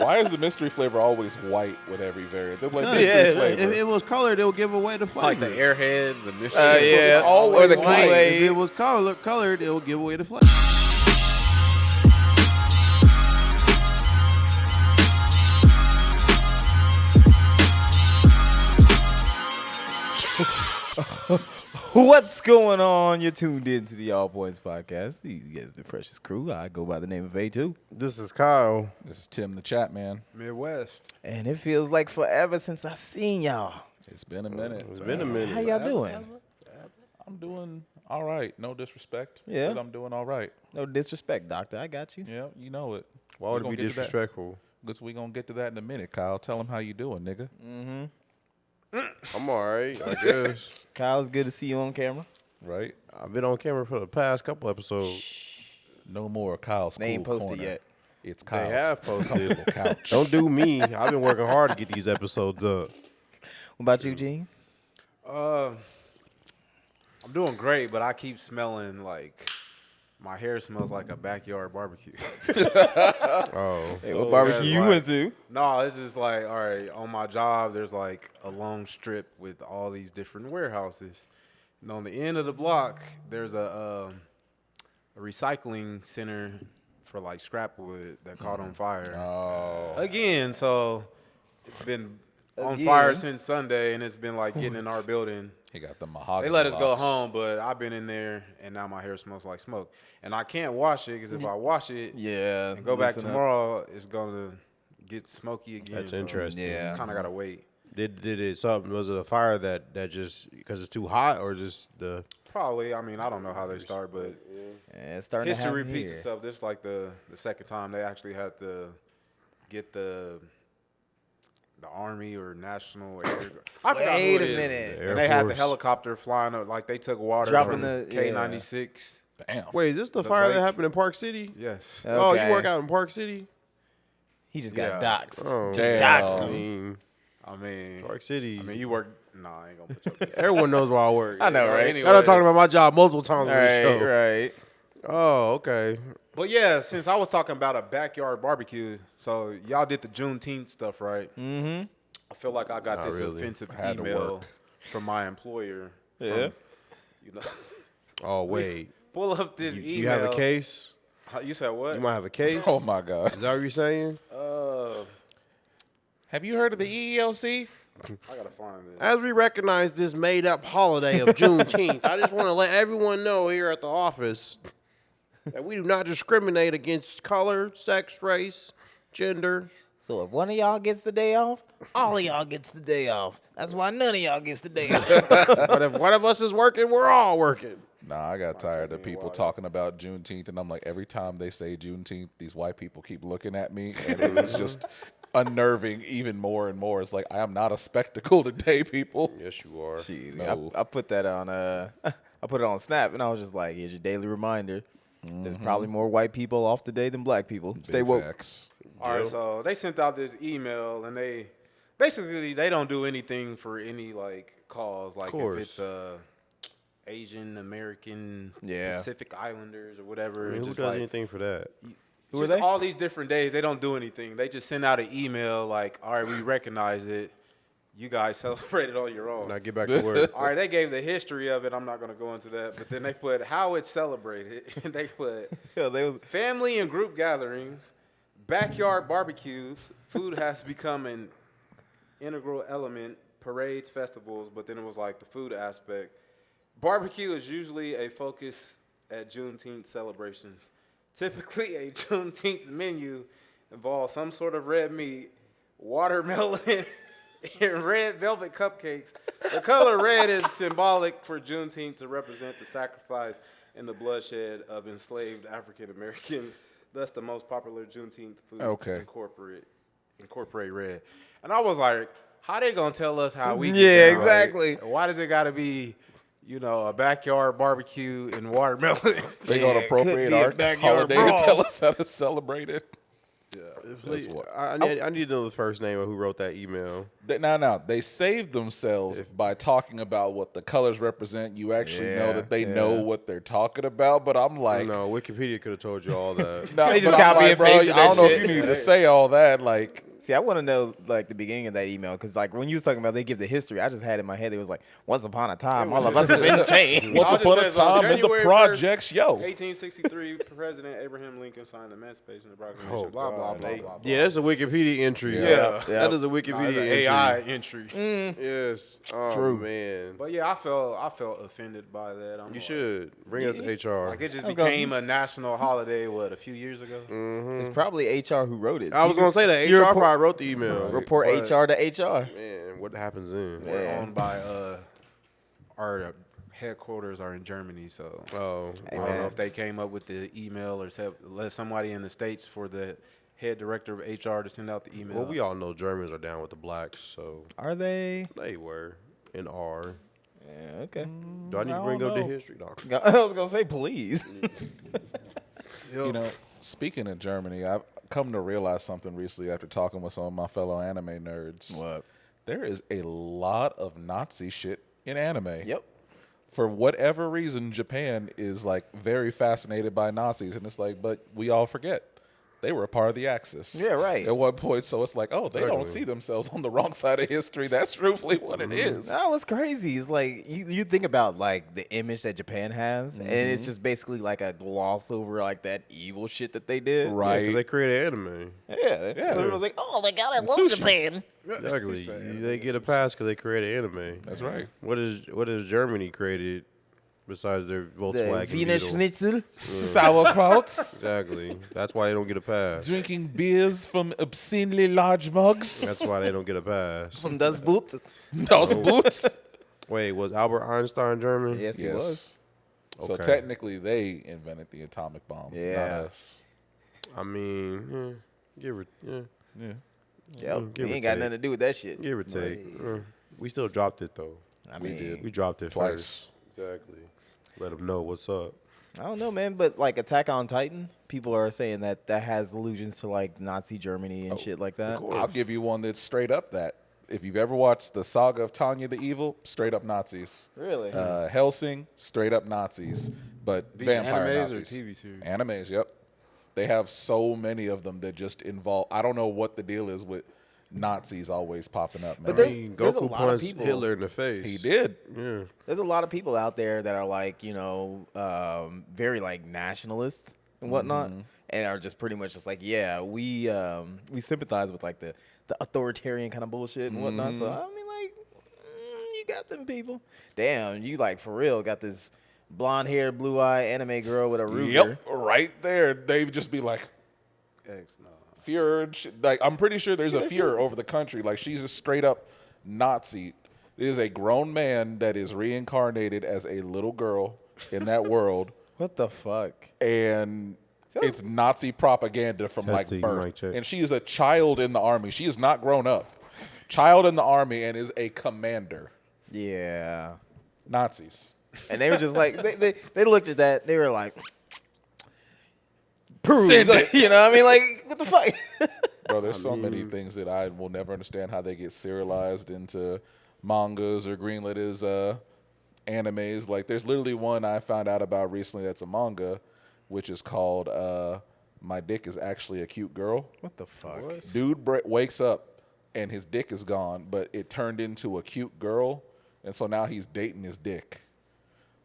Why is the mystery flavor always white with every variant? They're like Because mystery yeah, flavor. if it was colored, it would give away the flavor. Like the Airheads, the mystery. yeah. It's always Or the white. Kool-Aid. If it was colored, it would give away the flavor. What's going on? You're tuned in to the All Points Podcast. These guys, the freshest crew. I go by the name of A2. This is Kyle. This is Tim the Chat Man. Midwest. And it feels like forever since I seen y'all. It's been a minute. It's been a minute. How y'all doing? I'm doing all right. No disrespect. Yeah. But I'm doing all right. No disrespect, doctor. I got you. Yeah, you know it. Why would it be disrespectful? Because we're going to get to that in a minute, Kyle. Tell them how you doing, nigga. I'm all right, I guess. Kyle, it's good to see you on camera. Right? I've been on camera for the past couple episodes. No more Kyle's They ain't Cool posted Corner. yet. It's Kyle's They have posted. comfortable couch. Don't do me. I've been working hard to get these episodes up. What about you, Gene? I'm doing great, but I keep smelling like my hair smells like a backyard barbecue. Oh. Hey, what barbecue you like- went to? No, it's just like, all right, on my job, there's like a long strip with all these different warehouses. And on the end of the block, there's a recycling center for like scrap wood that caught on fire. Oh. Again, so it's been on Again? fire since Sunday, and it's been like getting in our building. He got the mahogany They let us go locks. home, but I've been in there, and now my hair smells like smoke. And I can't wash it because if I wash it Yeah. and go back listen up. tomorrow, it's gonna get smoky again. That's interesting. Yeah. Kind of gotta wait. Did it something? Was it a fire that just because it's too hot, or just the? Probably. I mean, I don't know how they start, but Yeah, it's starting history to happen repeats here. itself. This is like the second time they actually had to get the Army or National Air. I forgot Wait who a it is. minute. Air And they had the Force. helicopter flying up, like they took water Dropping from the- K-96. Damn. Wait, is this the The fire that lake. happened in Park City? Yes. Oh, Okay. you work out in Park City? He just got Yeah. doxxed. Oh, Damn. Doxxed I him. mean, I mean, Park City. you work. Nah, I ain't gonna put your business. Everyone knows where I work. I know, right? Anyway. I done talked about my job multiple times on the show. Right. Oh, okay. But yeah, since I was talking about a backyard barbecue, so y'all did the Juneteenth stuff, right? Mm-hmm. I feel like I got Not this really. offensive I had to email work. from my employer. Yeah. You know, Oh, wait. pull up this You, email. you have a case? You said what? You might have a case? Oh, my God. Is that what you're saying? Have you heard of the E EEOC? I gotta find it. As we recognize this made-up holiday of Juneteenth, I just want to let everyone know here at the office that we do not discriminate against color, sex, race, gender. So if one of y'all gets the day off, all of y'all gets the day off. That's why none of y'all gets the day off. But if one of us is working, we're all working. Nah, I got tired of people talking about Juneteenth, and I'm like, every time they say Juneteenth, these white people keep looking at me, and it was just unnerving even more and more. It's like, I am not a spectacle today, people. Yes, you are. Jeez, No. I put that on I put it on Snap, and I was just like, here's your daily reminder. There's probably more white people off today than black people. Stay Big woke. facts. All right, so they sent out this email, and they basically they don't do anything for any like cause, like if Course. it's Asian American Yeah. Pacific Islanders or whatever. I mean, it's who just does like, anything for that? Who are just they? all these different days, they don't do anything. They just send out an email like, all right, we recognize it. You guys celebrate it on your own. Now get back to work. All right, they gave the history of it. I'm not going to go into that. But then they put how it's celebrated. And they put Yeah, they was, family and group gatherings, backyard barbecues. Food has become an integral element, parades, festivals. But then it was like the food aspect. Barbecue is usually a focus at Juneteenth celebrations. Typically, a Juneteenth menu involves some sort of red meat, watermelon, and red velvet cupcakes. The color red is symbolic for Juneteenth to represent the sacrifice and the bloodshed of enslaved African Americans. Thus, the most popular Juneteenth food Okay. to incorporate red. And I was like, how they gonna tell us how we? Yeah, get down? exactly. Like, why does it gotta be, a backyard barbecue and watermelon? They gonna Yeah, it could appropriate be a our backyard holiday brawl. to tell us how to celebrate it. That's what. I need to know the first name of who wrote that email. Now, they saved themselves by talking about what the colors represent. You actually know that they know what they're talking about. But I'm like, No, Wikipedia could have told you all that. no, They just but I'm copy like, and bro, pasted I that don't know if shit. you need to say all that. Like, See, I want to know like the beginning of that email because like when you was talking about they give the history, I just had in my head it was like once upon a time all of us have been changed. once All it upon a says on time in the January 1st, projects, yo. 1863, President Abraham Lincoln signed the Emancipation Proclamation. Blah blah blah blah. blah. Yeah, that's a Wikipedia entry. Yeah. That is a Nah, Wikipedia it's an entry. AI entry. Yes. Oh, True. man. But yeah, I felt offended by that. I'm You like, should bring it to HR. Like it just was gonna- became a national holiday. What, a few years ago? It's probably HR who wrote it. I was You going to say that you HR report- probably wrote the email. report But- HR to HR. Man, what happens then? We're owned by our headquarters are in Germany, so Oh, I don't know if they came up with the email or let somebody in the States for the head director of HR to send out the email. well, we all know Germans are down with the blacks, so Are they? they were and are. Yeah, okay. Do I need to I bring don't up the know. history, dog? I was gonna say please. You know, speaking of Germany, I've come to realize something recently after talking with some of my fellow anime nerds. What? There is a lot of Nazi shit in anime. Yep. For whatever reason, Japan is like very fascinated by Nazis, and it's like, but we all forget they were a part of the Axis. Yeah, right. At one point, so it's like, oh, they don't Exactly. see themselves on the wrong side of history. That's truthfully what it is. That was crazy. It's like you think about like the image that Japan has, and it's just basically like a gloss over like that evil shit that they did. Right. Because they created anime. Yeah. So it was like, oh my god, I love sushi. Japan. Exactly. They get a pass because they created anime. That's right. What is Germany created besides their The Volkswagen Wiener Beetle? Schnitzel. Sauerkraut, Exactly. That's why they don't get a pass. drinking beers from obscenely large mugs. That's why they don't get a pass. From Das Boot. Those boots. Wait, was Albert Einstein German? Yes, he was. So Okay. technically, they invented the atomic bomb. Yeah. Not us. I mean, give or Yeah. Yep. give He or ain't got take. nothing to do with that shit. give or take. We still dropped it though. I We mean, did. We dropped it Twice. first. Exactly. Let them know what's up. I don't know, man, but like Attack on Titan, people are saying that has allusions to like Nazi Germany and shit like that. I'll give you one that's straight up that. If you've ever watched the saga of Tanya the Evil, straight up Nazis. Really? Helsing, straight up Nazis. But These vampire animes or Nazis. TV series? Animes, yep. They have so many of them that just involve. I don't know what the deal is with Nazis always popping up, man. But I there- mean, there's a Goku lot of punched people- Hitler in the face. he did. Yeah. There's a lot of people out there that are like, very like nationalists and whatnot, and are just pretty much just like, yeah, we sympathize with like the authoritarian kind of bullshit and whatnot. So I mean, like, you got them people. Damn, you like for real got this blonde haired, blue eye anime girl with a Ruger. Yep, right there. They'd just be like, X, no. Fuhrer. and shit. Like, I'm pretty sure there's a Fuhrer over the country. Like, she's a straight up Nazi. It is a grown man that is reincarnated as a little girl in that world, What the fuck? and it's Nazi propaganda from Testing, like mic birth. check. And she is a child in the army. She is not grown up. Child in the army and is a commander. Yeah. Nazis. And they were just like, they looked at that. They were like, proved. Send it. You know what I mean? Like, what the fuck? Bro, there's so many things that I will never understand how they get serialized into mangas or greenlit as animes. Like, there's literally one I found out about recently that's a manga, which is called My Dick is Actually a Cute Girl. What the fuck? Dude wakes up and his dick is gone, but it turned into a cute girl, and so now he's dating his dick.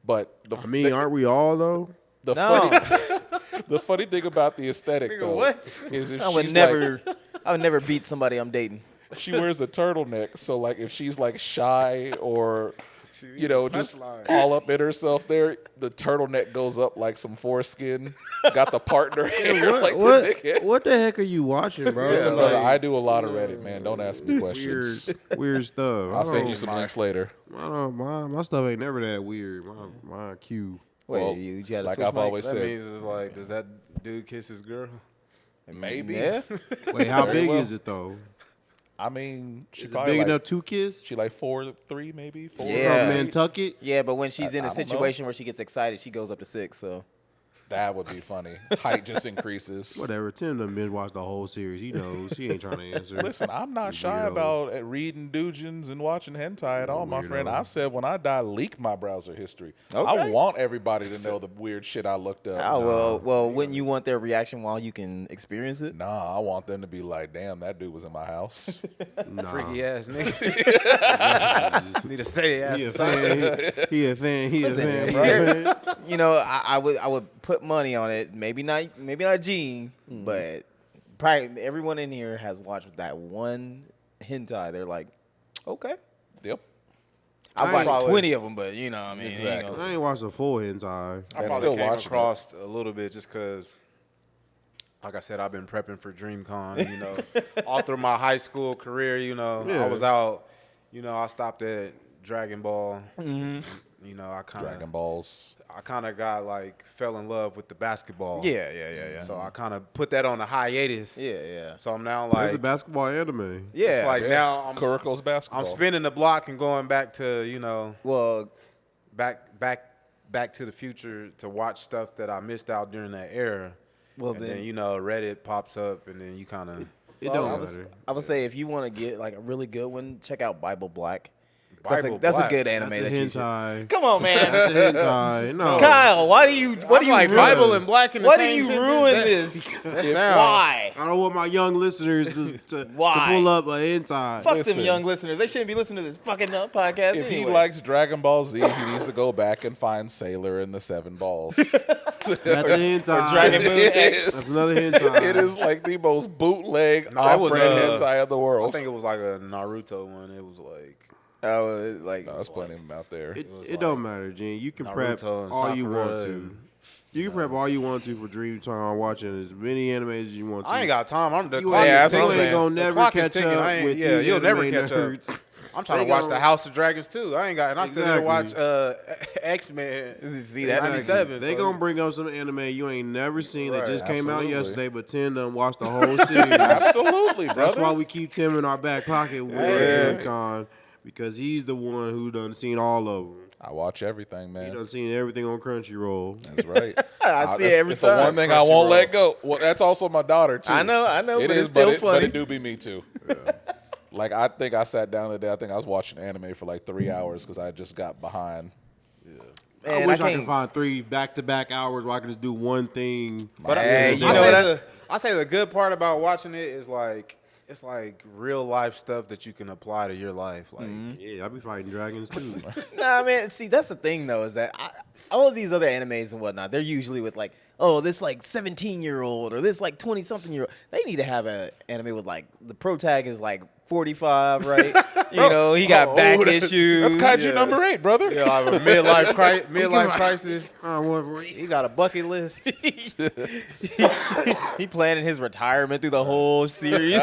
But I mean, aren't we all though? the No. funny thing about the aesthetic though what? is if I would she's never, like, I would never beat somebody I'm dating. she wears a turtleneck, so like if she's like shy or just punchline. all up in herself there, the turtleneck goes up like some foreskin. Got the partner hair like the dickhead. What the heck are you watching, bro? Listen, brother, I do a lot of Reddit, man. Don't ask me questions. weird stuff. I'll send you some links later. My stuff ain't never that weird. My Q. Wait, Well, you had to like switch I've mics? always That said, means it's like, does that dude kiss his girl? maybe. Yeah. Wait, how Very big well. is it though? I mean, she Is it probably big like, enough to kiss? She like 4'3", maybe 4. Yeah. From Nantucket? Yeah, but when she's in I a don't know. situation where she gets excited, she goes up to 6. So That would be funny. Height just increases. Whatever. Tim done binge watched the whole series. He knows. He ain't trying to answer. Listen, I'm not shy Weirdo. about reading doujins and watching hentai at all, my friend. Weirdo. I've said when I die, leak my browser history. I Okay. want everybody to know the weird shit I looked up. Oh well, wouldn't you want their reaction while you can experience it? Nah, I want them to be like, damn, that dude was in my house. Nah. Freaky ass nigga. Need a steady ass. He a society. fan. He a fan. He a Listen, fan. there- you know, I would put money on it. Maybe not Gene, but probably everyone in here has watched that one hentai. They're like, okay. Yep. I I watched ain't- 20 of them, but you know, what I mean, Exactly. I ain't watched the full hentai. I And probably still came watching it. across a little bit just because, like I said, I've been prepping for DreamCon. You know, all through my high school career. You know, Yeah. I was out. You know, I stopped at Dragon Ball. You know, I Dragon Balls. kind of got like fell in love with the basketball. yeah. So I kind of put that on a hiatus. Yeah. So I'm now That's like, a basketball anime. Yeah. it's like now Kuroko's basketball. I'm spinning the block and going back to, you know, Well, back to the future to watch stuff that I missed out during that era. Well, and then- then you know Reddit pops up and then you kind of It I don't would, matter. I would say if you want to get like a really good one, check out Bible Black. Bible That's a Black. good anime That's a that you should. hentai. Come on, man. That's a hentai. No. Kyle, why do you I'm like ruin Bible and Black in the Why do same you sentence? ruin That- this? That sound Why? I don't want my young listeners to Why? pull up a hentai. Fuck Listen. them young listeners. They shouldn't be listening to this fucking podcast If anyway. he likes Dragon Ball Z, he needs to go back and find Sailor and the Seven Balls. That's a hentai. Dragon Moon It X. is- That's another hentai. It is like the most bootleg No, it was, off-brand hentai of the I world. think it was like a Naruto one. It was like Oh, like No, there's plenty of them out there. It don't matter, Gene. You can prep Naruto and all you want Sakura to. and- You can prep all you want to for Dream Time watching as many animes as you want to. I ain't got time. I'm the You clock ain't, is that's what I'm you ticking. ain't gonna The never clock is catch ticking. up I ain't- with yeah, these you'll never anime catch up. nerds. I'm trying They to watch gonna- the House of Dragons too. I ain't got, and I still didn't watch Exactly. X-Men. See, that's 97. They so- gonna bring up some anime you ain't never seen that Right. just came out Absolutely. yesterday, but Tim done watched the whole series. Absolutely, brother. That's why we keep Tim in our back pocket with Yeah. DreamCon, because he's the one who done seen all of them. I watch everything, He man. done seen everything on Crunchyroll. That's right. I see it that's- every it's the time. one thing I won't let go. Well, that's also my daughter too. I know, It but is, it's still but funny. it do be me too. Like I think I sat down today. I think I was watching anime for like 3 hours because I just got behind. I Man, wish I, can't- could find 3 back-to-back hours where I could just do one thing. But Hey, I, you I know say what I say the good part about watching it is like it's like real life stuff that you can apply to your life. Like Yeah, I be fighting dragons too. Nah, man. See, that's the thing though, is that all of these other animes and whatnot, they're usually with like, oh, this like 17-year-old or this like 20-something-year-old. They need to have an anime with like the pro tag is like 45, right? You know, he got back issues. That's Kaiju number 8, brother. you know, like a midlife crisis. What He got a bucket list. He planning his retirement through the whole series.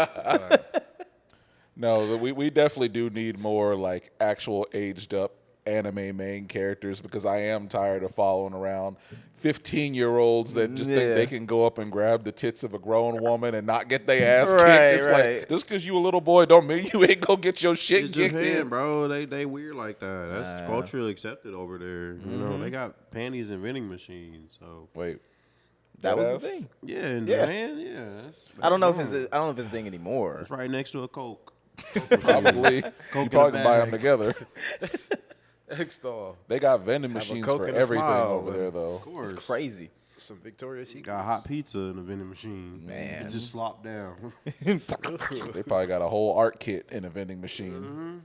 No, we definitely do need more like actual aged up anime main characters because I am tired of following around 15-year-olds that just think Yeah. they can go up and grab the tits of a grown woman and not get their ass Right, kicked. It's right. like just because you a little boy don't mean you ain't go get your shit It's kicked Japan, in. bro. They weird like that. That's culturally accepted over there. You Mm-hmm. know, they got panties and vending machines. So Wait, That was Deadass? the thing. yeah, in Yeah. Japan, yeah. That's I don't know if wrong. it's I don't know if it's a thing anymore. It's right next to a Coke. probably you in a probably can buy them bag. together. X-Doll. They got vending a machines Coke for and a everything smile, over but- there though. Of course. It's crazy. Some Victoria's Secret. Got hot pizza in the vending machine. Man. It just slopped down. They probably got a whole art kit in a vending machine.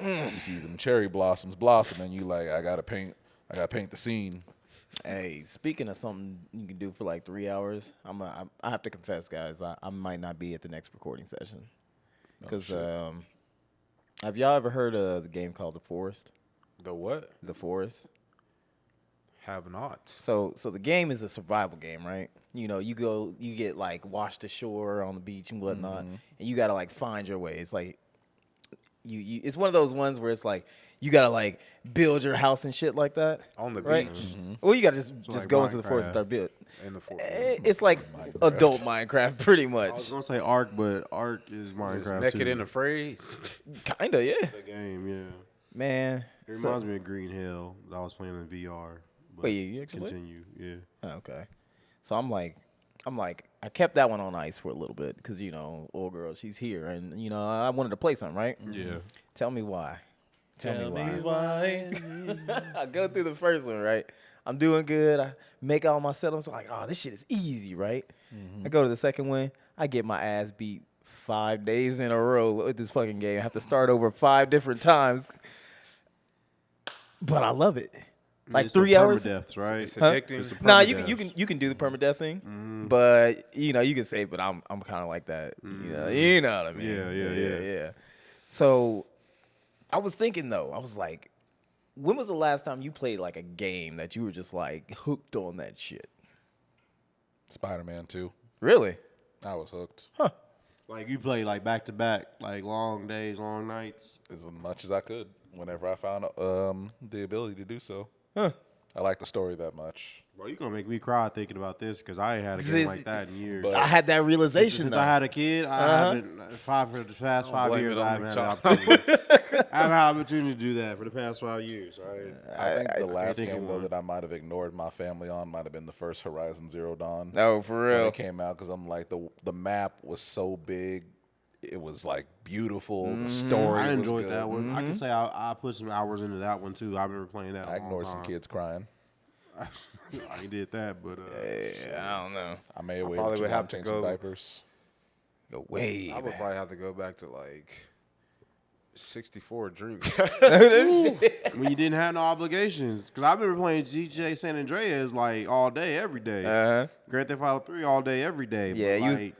You see them cherry blossoms blossoming. You like, I gotta paint the scene. Hey, speaking of something you can do for like 3 hours, I have to confess, guys, I might not be at the next recording session because have y'all ever heard of the game called The Forest? The what? The Forest. Have not. So the game is a survival game, right? You know, you get like washed ashore on the beach and whatnot, and you gotta like find your way. It's like you it's one of those ones where it's like you gotta like build your house and shit like that On the right? beach. Well, you gotta just like go into the forest and Minecraft. start building. In the forest. It's like adult Minecraft, pretty I was much. gonna say Ark, but Ark is Just Minecraft naked too. and afraid. Kinda, yeah, the game, yeah. man. It reminds me of Green Hill that I was playing in VR. But Wait, you actually? continue. Yeah. Oh, okay. So I'm like, I kept that one on ice for a little bit because old girl, she's here, and I wanted to play something, right? Yeah. Tell me why. Tell me why. I go through the first one, right? I'm doing good. I make all my setups. I'm like, oh, this shit is easy, right? I go to the second one. I get my ass beat 5 days in a row with this fucking game. I have to start over 5 different times. But I love it. Like It's 3 hours. Permadeaths, right? It's Huh? addicting. It's a Nah, permadeath. you can do the permadeath thing, but you can say, but I'm kind of like that. You know what I mean? Yeah. So I was thinking though, I was like, when was the last time you played like a game that you were just like hooked on that shit? Spider-Man 2. Really? I was hooked Like you play like back to back, like long days, long nights. as much as I could whenever I found the ability to do so. Huh. I like the story that much. Bro, you gonna make me cry thinking about this because I ain't had a game like that in years. But- I had that realization Since though. I had a kid, I haven't for the past 5 blame years. it on I haven't had an McChollum. opportunity. I haven't had an opportunity to do that for the past 5 years. I think the last think of game though one. that I might have ignored my family on might have been the first Horizon Zero Dawn. No, for When real. it came out, because I'm like the map was so big, it was like beautiful. The story I was enjoyed good. that one. I can say I put some hours into that one too. I remember playing that. I a long ignored some time. kids crying. I ain't did that, but I don't know. I may have waited probably too would long have to change some go- diapers. Go way. I would probably have to go back to like 64 Dreams. when you didn't have no obligations, because I remember playing GTA San Andreas like all day, every day. Uh-huh. Grand Theft Auto 3 all day, every day. But, Yeah, you was- like,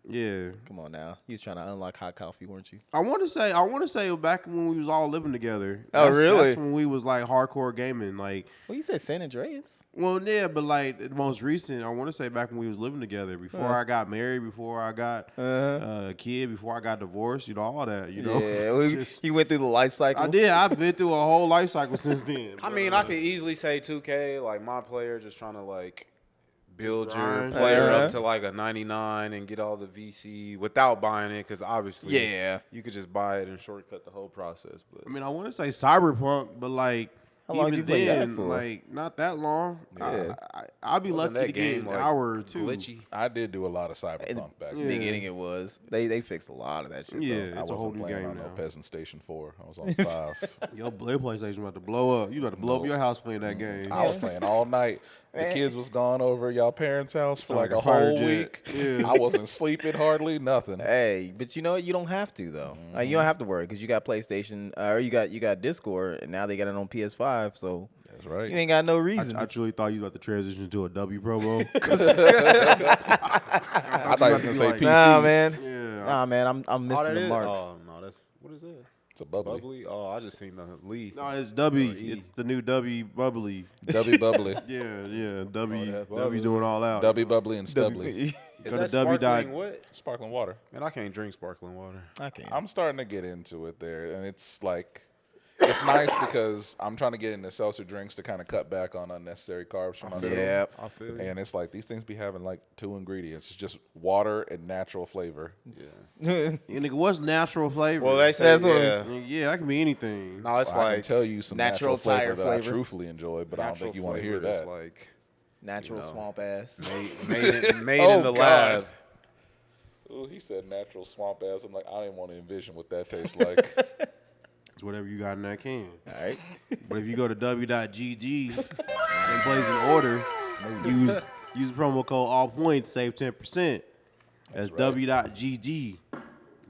yeah. Come on now. You was trying to unlock hot coffee, weren't you? I want to say back when we was all living together. Oh, really? That's when we was like hardcore gaming. Like, Well, you said San Andreas. well, yeah, but like the most recent, I want to say back when we was living together, before I got married, before I got a kid, before I got divorced, all that, Yeah, It's just- you went through the life cycle. I did. I've been through a whole life cycle since then. I mean, I could easily say 2K, like my player just trying to like build your grind. player Uh-huh. up to like a 99 and get all the VC without buying it, because obviously, Yeah. you could just buy it and shortcut the whole process. But I mean, I want to say Cyberpunk, but like How long even did you play that then, for? like not that long. Yeah. I'd be wasn't lucky that to get game an like hour or two. glitchy? I did do a lot of Cyberpunk back In the then. beginning, it was. They fixed a lot of that shit. Yeah, though. I it's a wasn't whole new playing game on no now. Peasant Station 4. I was on 5. Your PlayStation about to blow up. You about to blow up your house playing that game. I was playing all night. The kids was gone over at y'all parents' house for like like a a fighter whole jet. week. Yeah. I wasn't sleeping hardly, nothing. Hey, but you know what? You don't have to though. Like, you don't have to worry because you got PlayStation or you got Discord, and now they got it on PS5. So That's right. you ain't got no reason. I truly thought you was about to transition to a W promo. I thought you was gonna say like, PCs. Nah, man. Yeah. Nah, man. I'm Oh, missing that the is? marks. Oh, no, that's what is that? It's a bubbly. Bubbly? Oh, I just seen the lead. No, it's W. E. It's the new W bubbly. Dubby bubbly. Yeah. W. that's W's bubbly. doing all out. Dubby bubbly and stubbly. Is Go to that W dot- sparkling what? Sparkling water. Man, I can't drink sparkling water. I can't. I'm starting to get into it there, and it's like, it's nice because I'm trying to get into seltzer drinks to kind of cut back on unnecessary carbs for myself. Yeah. I feel you. And it's like these things be having like 2 ingredients. It's just water and natural flavor. Yeah. And nigga, what's natural flavor? Well, they say, That's what- yeah. Yeah, that can be anything. No, it's I can like tell you some natural natural, flavor tire that I flavor. truthfully enjoy, but I don't natural think you want to hear flavor is that. like Natural you know. swamp ass. made Oh, in the God. lab. Ooh, he said natural swamp ass. I'm like, I didn't want to envision what that tastes like. It's whatever you got in that can. All right. But if you go to w.gg and place an order, use the promo code all points, save 10%. That's w.gg.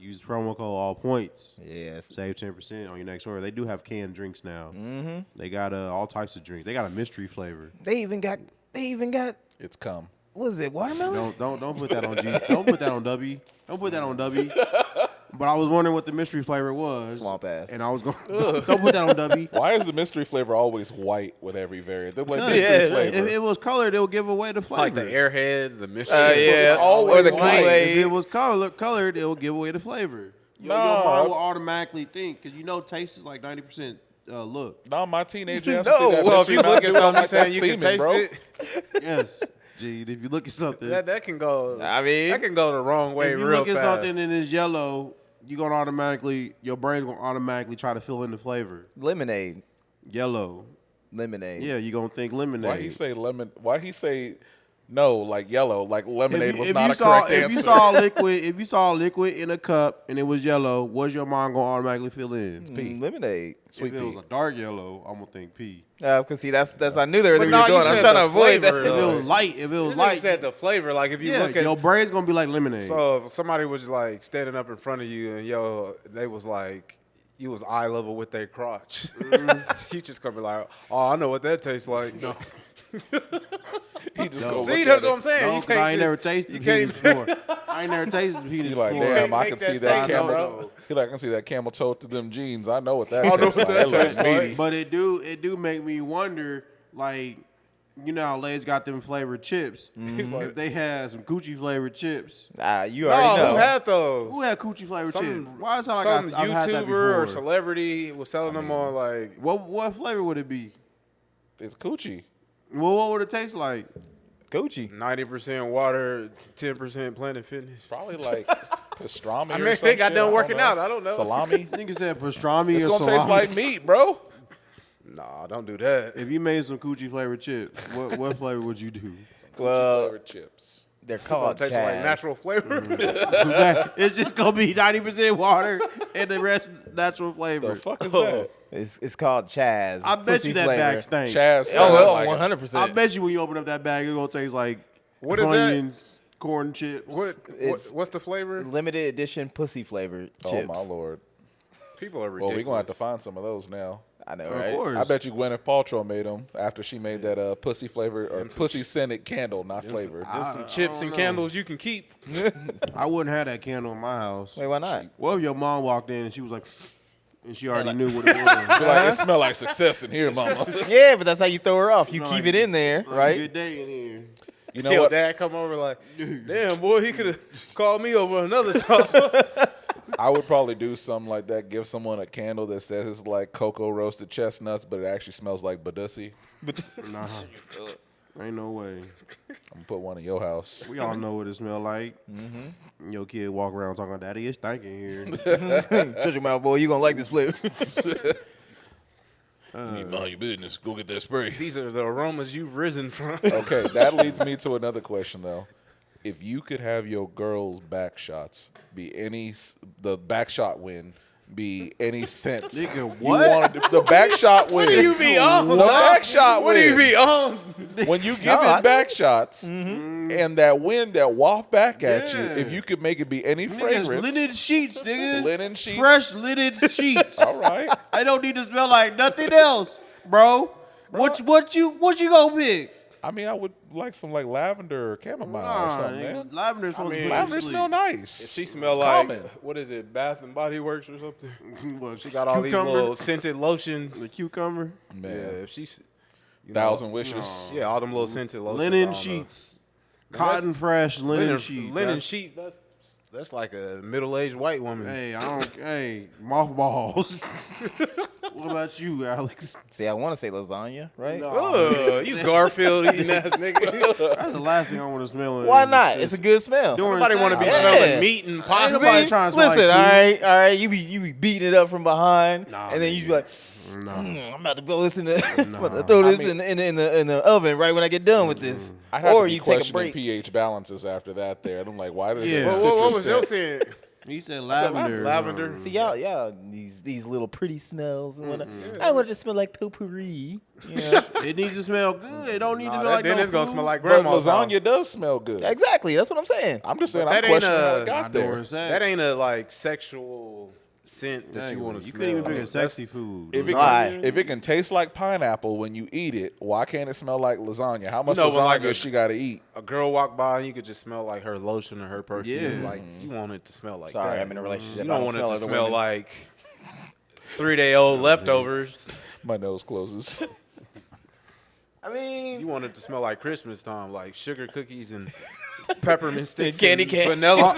Use the promo code all points. Yes. Save 10% on your next order. They do have canned drinks now. Mm-hmm. They got all types of drinks. They got a mystery flavor. They even got. It's cum. What is it? Watermelon? Don't put that on G. Don't put that on W. Don't put that on W. But I was wondering what the mystery flavor was. Swamp ass. And I was going. Don't put that on W. Why is the mystery flavor always white with every variant? They're like Because mystery yeah, flavor. If it was colored, it would give away the flavor. Like the airheads, the mystery. Yeah. It's always Or the white. Kool-Aid. If it was colored, it will give away the flavor. Your No. mind will automatically think because taste is like 90% look. No, my teenage ass No. see that So if mystery you look Mountain at Dew, I'm something like, saying that's you can semen, taste bro. it, Yes, G. If you look at something, that can go. I mean- that can go the wrong way if you real look at fast. something and it's yellow, your brain's gonna automatically try to fill in the flavor. Lemonade. Yellow, Lemonade. Yeah, you gonna think lemonade. Why he say lemon? Why he say no like yellow? Like lemonade was if not you a saw, correct if answer. you saw liquid, if you saw liquid in a cup and it was yellow, what's your mind gonna automatically fill in? Lemonade. Sweet If it was pea. a dark yellow, I'm gonna think pea. Because see, that's I knew they were But doing. no, you I'm said trying to the avoid flavor, that. If it though. was light, if it was This nigga light, said the flavor. Like if you yeah, look at your brain's gonna be like lemonade. so if somebody was like standing up in front of you and they was like you was eye level with their crotch. You just gonna be like, oh, I know what that tastes like. No. He just go See, look that's at what it. I'm saying. No, You 'cause can't I ain't just, never tasted you peas can't before. I ain't never tasted peas He before. like, damn, I make can that see that statement, camel. bro. He like, I can see that camel toe to them jeans. I know what that I know tastes what like. that That looks tastes like. meaty. But it do make me wonder, like, you know how Lay's got them flavored chips. If they had some coochie flavored chips. You already No, know. who had those? Who had coochie flavored chips? Some, Why is it some I've had that YouTuber or before? celebrity was selling them on like What flavor would it be? It's coochie. Well, what would it taste like? Gucci. 90% water, 10% Planet Fitness. Probably like pastrami. I or mean, some they got shit. done I working don't know. out. I don't know. Salami. Nigga said pastrami It's or gonna salami. taste like meat, bro. Nah, don't do that. If you made some coochie flavored chips, what flavor would you do? Well, Flavored chips. they're It called tastes like Chaz. natural flavor. It's just gonna be 90% water and the rest natural flavor. The fuck is that? It's called Chaz. I bet Pussy you that flavor. bag stank. Chaz. Oh, sounded well, like 100%. I bet you when you open up that bag, it's gonna taste like What is that? onions, corn chips. What's the flavor? Limited edition pussy flavored Oh chips. my lord. People are Well, ridiculous. we're gonna have to find some of those now. I know, Of right? course. I bet you Gwyneth Paltrow made them after she made that pussy flavor or pussy scented candle, not flavored. There's some chips and know. candles you can keep. I wouldn't have that candle in my house. Wait, why not? What if your mom walked in and she was like, and she already knew what it was? Like, it smell like success in here, mama. Yeah, but that's how you throw her off. You Smell keep like- it in there, Like, right? Good day in here. You know Yo, what? dad come over like, damn boy, he could have called me over another time. I would probably do something like that. Give someone a candle that says it's like cocoa roasted chestnuts, but it actually smells like Badussi. Nah, ain't no way. I'm gonna put one in your house. We all know what it smell like. Your kid walk around talking, "Daddy, it's stinking here." Shut your mouth, boy. You gonna like this flavor? You mind your business. Go get that spray. These are the aromas you've risen from. Okay, that leads me to another question though. If you could have your girls' back shots be the back shot win be any scent, Nigga, you what? wanted the back shot win. What do you be on? The dog? back shot What do you win. be on? When you give No, I it back shots and that wind that waft back at you, Yeah. if you could make it be any Niggas, fragrance, linen sheets, nigga. linen sheets. Fresh linen sheets. All right. I don't need to smell like nothing else, bro. What you gonna pick? I mean, I would like some like lavender or chamomile or Nah, something, nigga, man. lavender's supposed to put you Lavender to smell sleep. nice. She smell It's like common. what is it? Bath and Body Works or something. What, She got all these cucumber? little scented lotions. The cucumber, Man, Yeah, if she's thousand wishes. yeah, all them little scented lotions. I linen don't know. sheets, cotton fresh linen sheets. Linen sheet. That's like a middle-aged white woman. Hey, I don't. Hey, mothballs. What about you, Alex? See, I want to say lasagna, right? Ugh, you Garfield eating ass nigga. That's the last thing I want to smell. Why not? It's a good smell. During Nobody want to be sex. Yeah. smelling meat and pasta. nobody trying to smell Listen, like all right. You be beating it up from behind, Nah, and then you be like, Nah. I'm about to go listen to, I'm about to throw this in the oven right when I get done with this. I'd have Or to be you take a questioning break. pH balances after that. There, and I'm like, why did Yeah. it What was your saying? He said lavender. lavender. See y'all these little pretty smells and whatnot. I want it to smell like potpourri. You know? It needs to smell good. It don't need to Nah, smell like then no it's gonna food. smell like But grandma's lasagna house. does smell good. Exactly. That's what I'm saying. I'm just saying, But I'm that ain't questioning how a- it got Not during there. sex. That ain't a like sexual scent that you want to You smell. couldn't even pick a That's- sexy food. If it, Why? can, if it can taste like pineapple when you eat it, why can't it smell like lasagna? How much know, when, lasagna like, she got to eat? A girl walk by and you could just smell like her lotion or her perfume. Yeah. Like you want it to smell like Sorry, that. I'm in a relationship. You I don't want it to other smell women. like 3-day-old leftovers. My nose closes. I mean, You want it to smell like Christmas time, like sugar cookies and peppermint sticks, candy and cane. vanilla.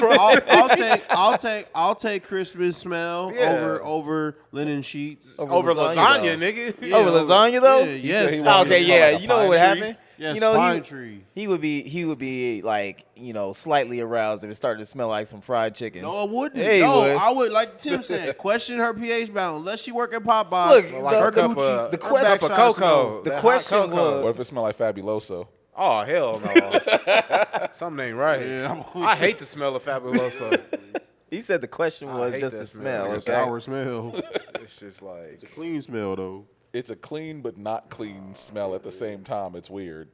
I'll take Christmas smell Yeah. over linen sheets. Over lasagna, though. nigga. Yeah, Over lasagna though? Yeah, yes. he wanted Okay, to smell yeah. like a You know what pine would tree? happen? Yes, you know, pine tree. he would be like, slightly aroused if it started to smell like some fried chicken. No, it wouldn't. Yeah, he no, would. I would, like Tim said, question her pH balance. Unless she work at Popeyes. Look, like the- her the- coochie, the her question- backside Cup of cocoa. smell. The That hot question cocoa. What if it smelled like Fabuloso? Oh hell no! Something ain't right. Yeah, I hate the smell of Fabuloso. He said the question I was hate just that the smell. smell. Like a Okay? sour smell. It's just like Clean smell though. It's a clean but not clean smell at the same time. It's weird.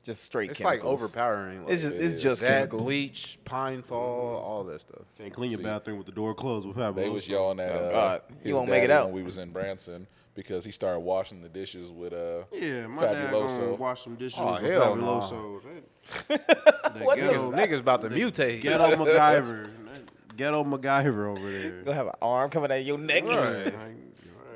Just straight it's like chemicals. overpowering. Like, It's just that chemicals. bleach, pine sol, all that stuff. Can't clean your bathroom with the door closed with Fabuloso. They was yelling at God. He his won't make it daddy out. when we was in Branson because he started washing the dishes with Yeah, my dad gonna Fabuloso. wash some dishes Oh, with hell no. Fabuloso. That ghetto, Niggas about to mutate. ghetto MacGyver. That ghetto MacGyver over there. Gonna have an arm coming out of your neck. Right.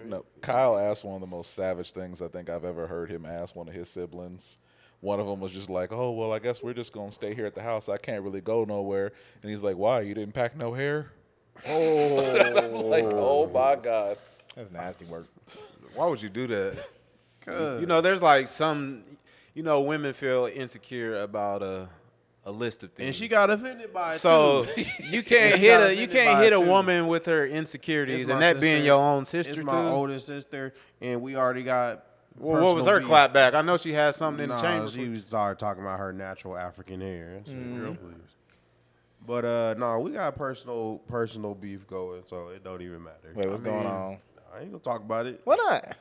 No, Kyle asked one of the most savage things I think I've ever heard him ask one of his siblings. One of them was just like, "Oh well, I guess we're just gonna stay here at the house. I can't really go nowhere." And he's like, "Why? You didn't pack no hair?" Oh, like oh my god. That's nasty work. Why would you do that? You know, there's like some, women feel insecure about a list of things. And she got offended by it so too. you can't she hit got a offended by hit it, a too. woman with her insecurities, It's and my that being sister. your own sister It's too. my oldest sister, and we already got. Well, what was her personal beef. clap back? I know she had something in the Nah, chamber. she was started talking about her natural African hair. That shit, girl, please. But no, we got personal beef going, so it don't even matter. Wait, what's going on? I ain't gonna talk about it. Why not?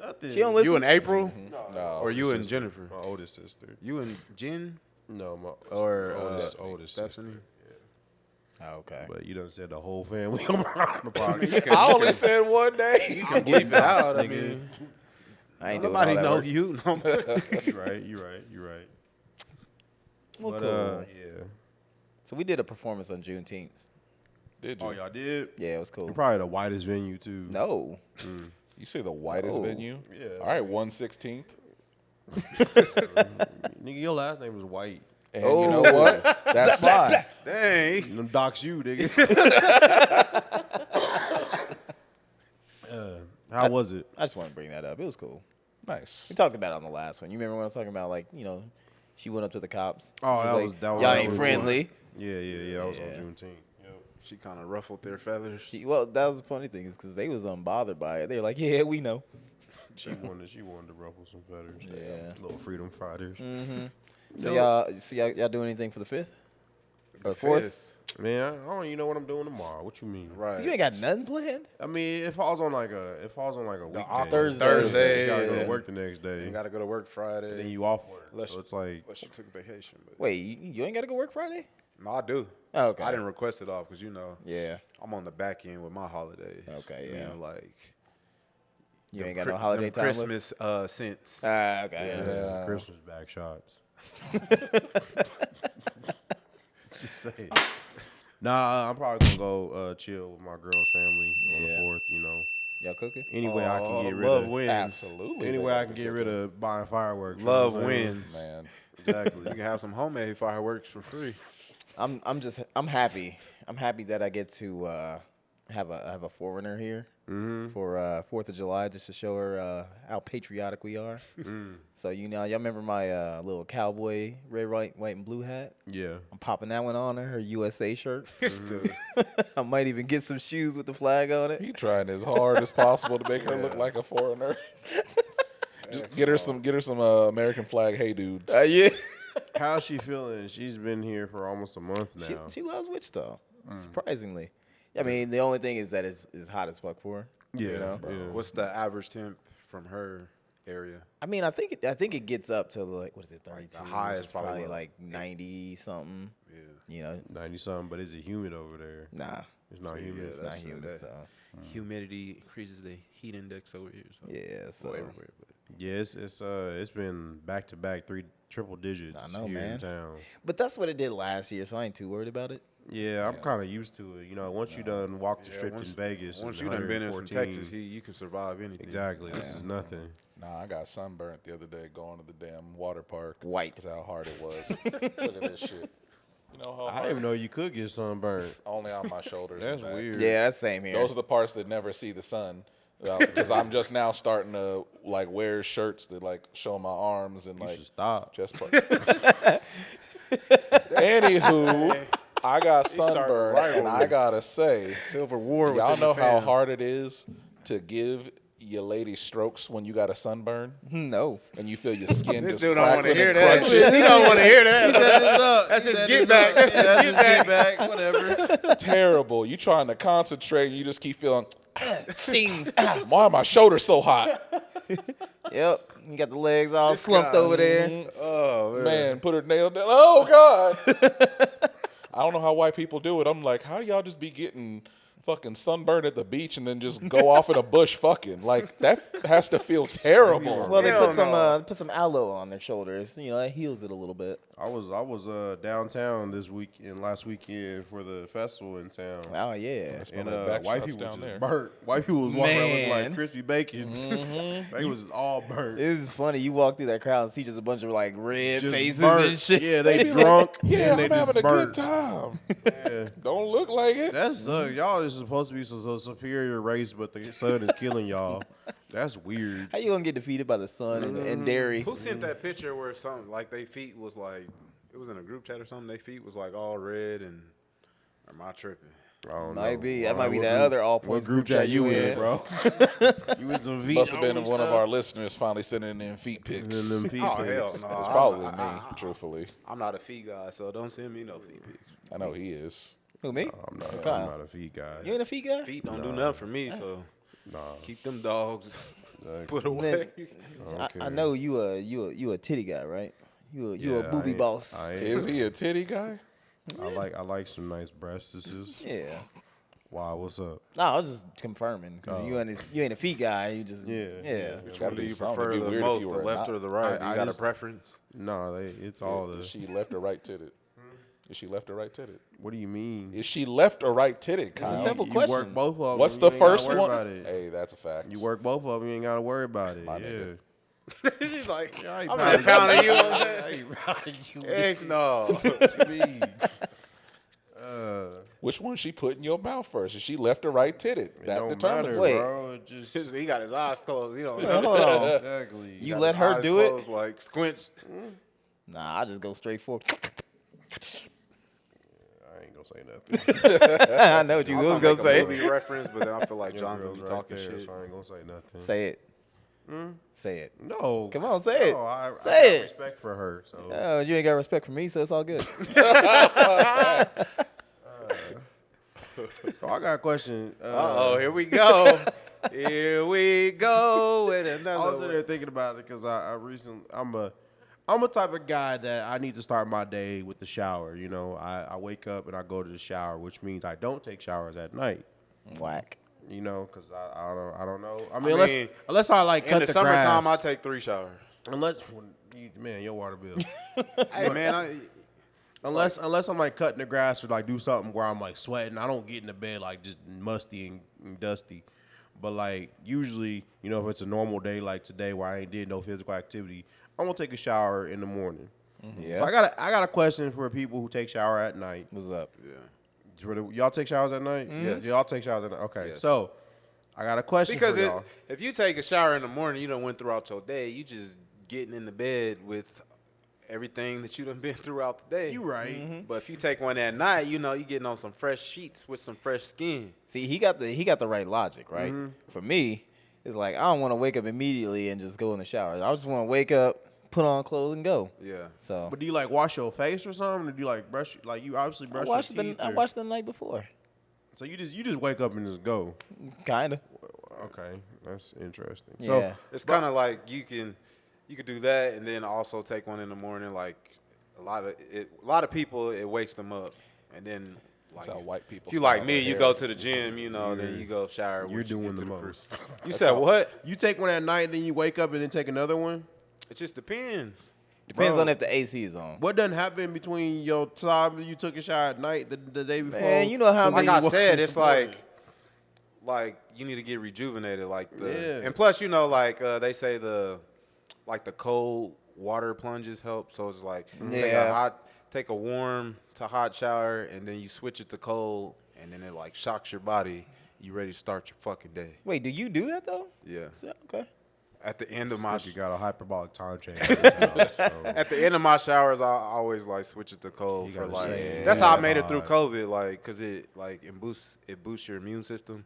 Nothing. She don't listen. You and April, No, or you and sister. Jennifer? My oldest sister. You and Jen No, my or oldest sister. Stephanie? Oh, okay. But you done said the whole family on the podcast. I only said one day. You can bleep it out. I nigga. mean, I ain't doing nobody all that know work. you. You're right. You're right. Well, But cool. yeah. So we did a performance on Juneteenth. Did you? Oh, y'all did? Yeah, it was cool. Probably the whitest venue too. No. You say the whitest Oh. venue? Yeah. All right, 1/16. Nigga, your last name was White. And you know what? That's fine. Dang. Them docs you, nigga. How was it? I just want to bring that up. It was cool. Nice. We talked about it on the last one. You remember when I was talking about, like, she went up to the cops. Oh, It that like, was y'all that ain't was friendly. Yeah. I was Yeah. on Juneteenth. Yep. She kind of ruffled their feathers. Well, that was the funny thing is because they was unbothered by it. They were like, yeah, we know. She wanted to ruffle some feathers. Yeah. Little freedom fighters. So y'all doing anything for the 5th? Or 4th? Man, I don't even know what I'm doing tomorrow. What you mean? Right. So you ain't got nothing planned? I mean, it falls on like a weekday. Thursday, You gotta go yeah. to work the next day. You got to go to work Friday. Then you off work. Unless- So it's like Unless you took a vacation. But Wait, you ain't got to go work Friday? no, I do. Oh, okay. I didn't request it off because Yeah. I'm on the back end with my holidays. Okay, You yeah. know, like You ain't them got no holiday them time Christmas scents. Ah, okay. Yeah. Christmas back shots. Just saying. Nah, I'm probably gonna go chill with my girl's family on the Yeah. 4th. You know, Y'all cooking? any way I can get rid love of wins. Absolutely. any they way got I can the get rid of buying fireworks. Love you know what I'm saying? wins. Man. Exactly. You can have some homemade fireworks for free. I'm happy. I'm happy that I get to have a foreigner here for 4th of July just to show her how patriotic we are. So y'all remember my little cowboy red, white, and blue hat? Yeah. I'm popping that one on her USA shirt. Dude. I might even get some shoes with the flag on it. He trying as hard as possible to make her look like a foreigner. Just get her some American flag hey dudes. Yeah. How's she feeling? She's been here for almost a month now. She loves Wichita, surprisingly. I mean, the only thing is that it's hot as fuck for her. yeah. You know? Yeah. What's the average temp from her area? I mean, I think it gets up to like what is it, 32? the highest which is probably probably like 90 something. Yeah. You know, 90 something, but is it humid over there? nah, It's not So, humid. yeah, it's not that's- humid. that- So Humidity increases the heat index over here. So yeah, so everywhere. But Yeah, it's been back to back triple digits I know, here man. in town. but that's what it did last year, so I ain't too worried about it. Yeah, I'm kind of used to it. You know, once you done walk the Yeah, strip once- in Vegas, once and you done been in some 114 Texas heat, you can survive anything. exactly. This is nothing. Nah, I got sunburnt the other day going to the damn water park. White. That's how hard it was. Look at this shit. You know how I hard? didn't even know you could get sunburned. Only on my shoulders. That's and back. weird. Yeah, that's same here. Those are the parts that never see the sun. Because I'm just now starting to like wear shirts that like show my arms and You like should stop. chest part. Anywho, I got started a sunburned, and I rivalry. gotta say, Civil war. y'all within know the how fam. hard it is to give your lady strokes when you got a sunburn No. and you feel your skin This just dude don't want to crackling hear and that. crunching. He don't want to hear that. He set this up. That's He his set get this back. up. That's Yeah, his get get back. Whatever. Terrible. You trying to concentrate and you just keep feeling, Stings. why are my shoulders so hot? Yep. You got the legs all slumped over there. Oh Man, put her nail down. Oh, God. I don't know how white people do it. I'm like, how do y'all just be getting fucking sunburned at the beach and then just go off in a bush fucking? Like, that has to feel terrible. Well, they Hell put some aloe on their shoulders. You know, that heals it a little bit. I was downtown last weekend for the festival in town. Oh yeah. Smell And like back white shots people was down just there. burnt. White people was walking around looking like Man. crispy bacons. They was all burnt. This is funny. You walk through that crowd and see just a bunch of like red Just faces burnt. and shit. Yeah, they drunk. Yeah, and they I'm just having a burnt. good time. Yeah. Don't look like it. That sucks. Y'all is supposed to be so superior race, but the sun is killing y'all. That's weird. How you gonna get defeated by the sun and dairy? Who sent that picture where something like they feet was like it was in a group chat or something? They feet was like all red and am I tripping? I don't know. Might be. That might be What that group- other all What points group chat you in, bro? You was some feet. Must have been only one of stuff? our listeners finally sending in feet pics. And them feet Oh pics. hell no! It's probably I'm, me, truthfully. I'm not a feet guy, so don't send me no feet pics. I know he is. Who me? I'm not, Kyle. I'm not a feet guy. You ain't a feet guy? Feet don't do nothing for me, so Nah, keep them dogs like, put away. I know you a titty guy, right? You a yeah, booby I- boss. I, Is he a titty guy? I like some nice breasts. Yeah. Wow, what's up? No, I was just confirming because you ain't a feet guy. You just Yeah. Which Gotta one do be you something. prefer It'd be the weird if most, you the were left not. or the right? I You got just- a preference? No, it's all the. Is she left or right titted? Is she left or right titted? What do you mean? Is she left or right titted, It's a Kyle? simple You question. work both of them. What's you the ain't gotta first worry one? about it. Hey, that's a fact. You work both of them. You ain't gotta worry about it. My yeah. nigga. She's like, I ain't I'm proud just pounding you. I ain't proud of you. Heck no. What you mean? Which one she put in your mouth first? Is she left or right titted? It That don't determines matter, it. Wait. bro. It just He got his eyes closed. You don't Hold on. exactly. You let her do it? Like squinch. Nah, I just go straight for. I ain't gonna say nothing. I know what you was gonna Make a say. movie reference, but then I feel like Your John gonna girl's be right talking there, shit. so I ain't gonna say nothing. Say it. Say it. No. Come on, say it. No, I Say got it. respect for her. So Oh, you ain't got respect for me, so it's all good. So I got a question. Oh, here we go. Here we go with I was another sitting one. there thinking about it because I recently I'm a type of guy that I need to start my day with the shower. You know, I wake up and I go to the shower, which means I don't take showers at night. Whack. You know, because I don't know. I mean, unless I like In cut the summertime, grass. I take 3 showers. Man, your water bill. Hey, man, Unless I'm like cutting the grass or like do something where I'm like sweating, I don't get in the bed like just musty and dusty. But like usually, you know, if it's a normal day like today where I ain't did no physical activity, I'm gonna take a shower in the morning. Yeah. So I got a question for people who take shower at night. What's up? Y'all take showers at night? Yes. Y'all take showers at night. Okay. Yes. So I got a question because for y'all. if you take a shower in the morning, you done went throughout your day. You just getting in the bed with everything that you done been throughout the day. You right. But if you take one at night, you know you getting on some fresh sheets with some fresh skin. See, he got the right logic, right? For me, it's like I don't want to wake up immediately and just go in the shower. I just want to wake up, put on clothes, and go. Yeah. So But do you like wash your face or something? Or do you like brush? Like you obviously brush your teeth. I or- watched the night before. So you just wake up and just go. Kinda. Okay, that's interesting. Yeah. So It's kind of like you could do that and then also take one in the morning. Like a lot of people, it wakes them up, and then like That's how white people if you style like me, their you hair. go to the gym, you know, then you go shower. you're once you doing get the to most. You said what? You take one at night, then you wake up and then take another one. It just depends. Depends Bro. on if the AC is on. What doesn't happen between your time you took a shower at night the day before? Man, you know how to many- when Like you I woke said, up it's in the morning? like you need to get rejuvenated. Like Yeah. and plus, you know, like they say the cold water plunges help. So it's like take a warm to hot shower, and then you switch it to cold, and then it like shocks your body, you ready to start your fucking day. Wait, do you do that though? Yeah. So, okay. At the end of my You got a hyperbolic time change. So. at the end of my showers, I always like switch it to cold You for gotta like. say That's how I yes. made it through COVID, like, cause it boosts your immune system.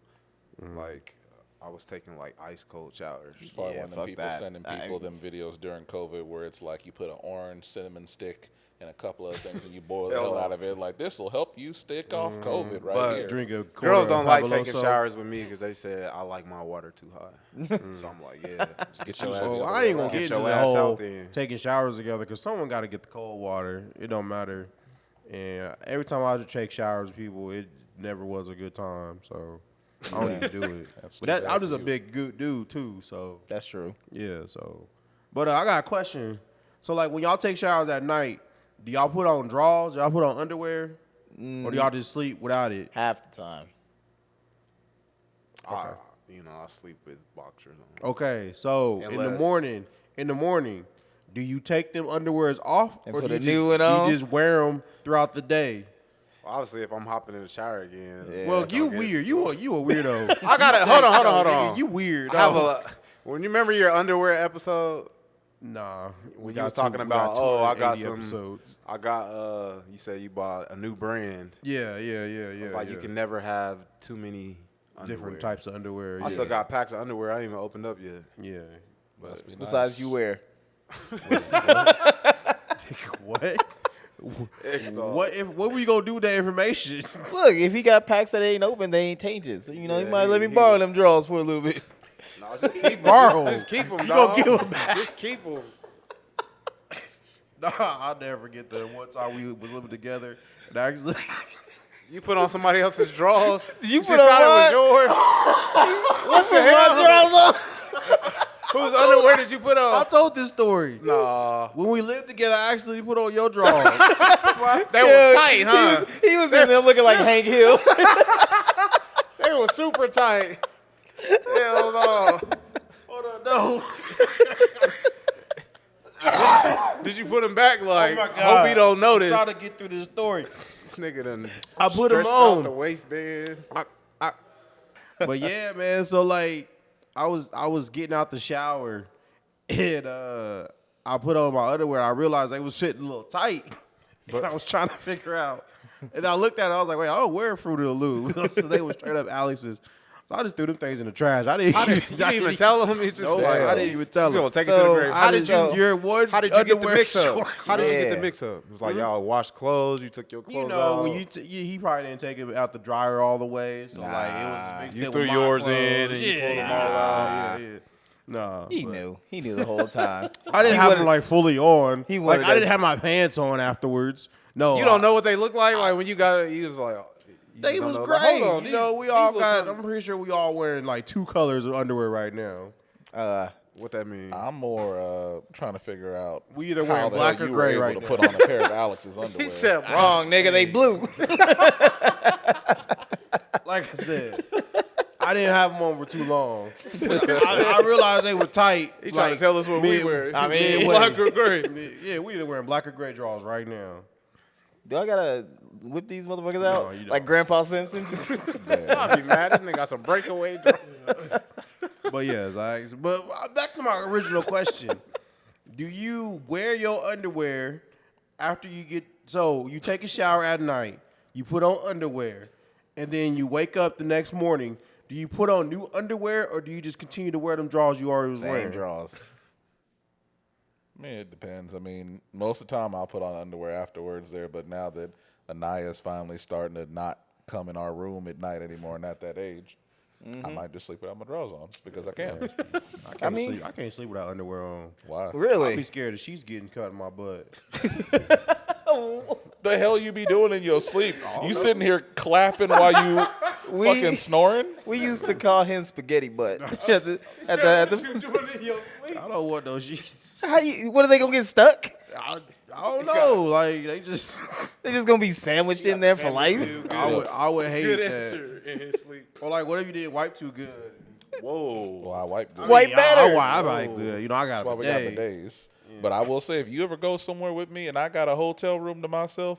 Like, I was taking like ice cold showers. It's probably Yeah, one of them fuck people that. sending people them videos during COVID where it's like you put an orange cinnamon stick and a couple of things and you boil the hell out of it. Like, this will help you stick off COVID right But here. Drink a Girls quarter don't of like Fabuloso. taking showers with me because they said I like my water too hot. So I'm like, yeah, just get your ass. Well, I ain't gonna get into your the ass whole out then. taking showers together because someone got to get the cold water. It don't matter. And every time I take showers with people, it never was a good time. So I don't even do it. That's But too that, bad I'm just for a you. big good dude too. So That's true. yeah. So, but I got a question. So like when y'all take showers at night, do y'all put on drawers? Do y'all put on underwear? Or do y'all just sleep without it? Half the time. I sleep with boxers on. Okay, so in Unless- the morning, do you take them underwears off And or put do you a new one do on? you just wear them throughout the day? Obviously, if I'm hopping in the shower again. Yeah. Well, like, you I'll get weird. soaked. You a weirdo. I got it. Hold on. You weird. I have dog. when you remember your underwear episode, Nah. when you was talking about, I got some. episodes. I got. You said you bought a new brand. Yeah. It's like you can never have too many underwear. different types of underwear. I still got packs of underwear I ain't even opened up yet. Yeah. Must be Besides nice. you wear. What? What we gonna do with that information? Look, if he got packs that ain't open, they ain't tainted. So, you know, he Yeah, might let me he- borrow them drawers for a little bit. No, just keep them. Borrow. Just keep them. You gonna give 'em back? Just keep them. Nah, I'll never forget the one time we was living together. And I actually, You put on somebody else's drawers. You just put on thought it was yours. What the hell? Whose underwear did you put I on? told this story. Nah, When we lived together, I actually put on your drawers. they was tight, huh? He was in there looking like Hank Hill. They were super tight. Hell no. Hold on, no. Did you put them back? Like, Oh my God. hope he don't notice. Trying to get through this story. This nigga done I put 'em stretched out on. the waistband. But yeah, man. So like, I was getting out the shower, and I put on my underwear. I realized they was fitting a little tight, but I was trying to figure out. And I looked at it. I was like, wait, I don't wear Fruit of the Loom. So they were straight up Alex's. So I just threw them things in the trash. I didn't. You didn't even tell him. He's just No, like, I didn't even tell you him. gonna take it to the So, grave. how did you- You're one. How did you get the underwear mix up? short. How did you get Yeah. the mix up? It was like y'all washed clothes. You took your clothes You know, out. when he probably didn't take it out the dryer all the way, so like it was mixed You in threw with my yours clothes. in and you pulled them all out. Yeah. No, He knew. He knew the whole time. I didn't He have would've- them like fully on. he Like would've- I didn't have my pants on afterwards. No, You don't know what they look like. Like when you got it, you was like, you They don't was know. great. Like, hold on, you these- know, we these all look got. kinda- I'm pretty sure we all wearing like 2 colors of underwear right now. What that mean? I'm more trying to figure out We either how wearing the black hell or you gray were right able now. to put on a pair of Alex's underwear. He said Wrong, nigga. They blue. Like I said, I didn't have them on for too long. I realized they were tight. He trying to tell us what we wear. I mean, black or gray. Yeah, we either wearing black or gray drawers right now. Do I gotta whip these motherfuckers out you don't. like Grandpa Simpson? I'd be mad. This nigga got some breakaway. But yes, but back to my original question. Do you wear your underwear after you get, so you take a shower at night, you put on underwear, and then you wake up the next morning, do you put on new underwear or do you just continue to wear them drawers you already was Same wearing? draws. I mean, it depends. I mean, most of the time I'll put on underwear afterwards there, but now that Anaya's finally starting to not come in our room at night anymore and at that age, I might just sleep without my drawers on because I can. I can't sleep without underwear on. Why? I'll be Really? scared that she's getting cut in my butt. The hell you be doing in your sleep? You sitting here clapping while you fucking snoring? We used to call him Spaghetti Butt. at the, doing in your sleep? I don't want those sheets. what are they gonna get stuck? I don't know. Like they just. They're just gonna be sandwiched in there for life. I would hate Good that. answer in his sleep. Or like, what if you didn't wipe too good? Whoa. Well, I wiped it. Wipe better. I wipe good. You know, I got That's why a we got bidet. bidets. But I will say, if you ever go somewhere with me and I got a hotel room to myself,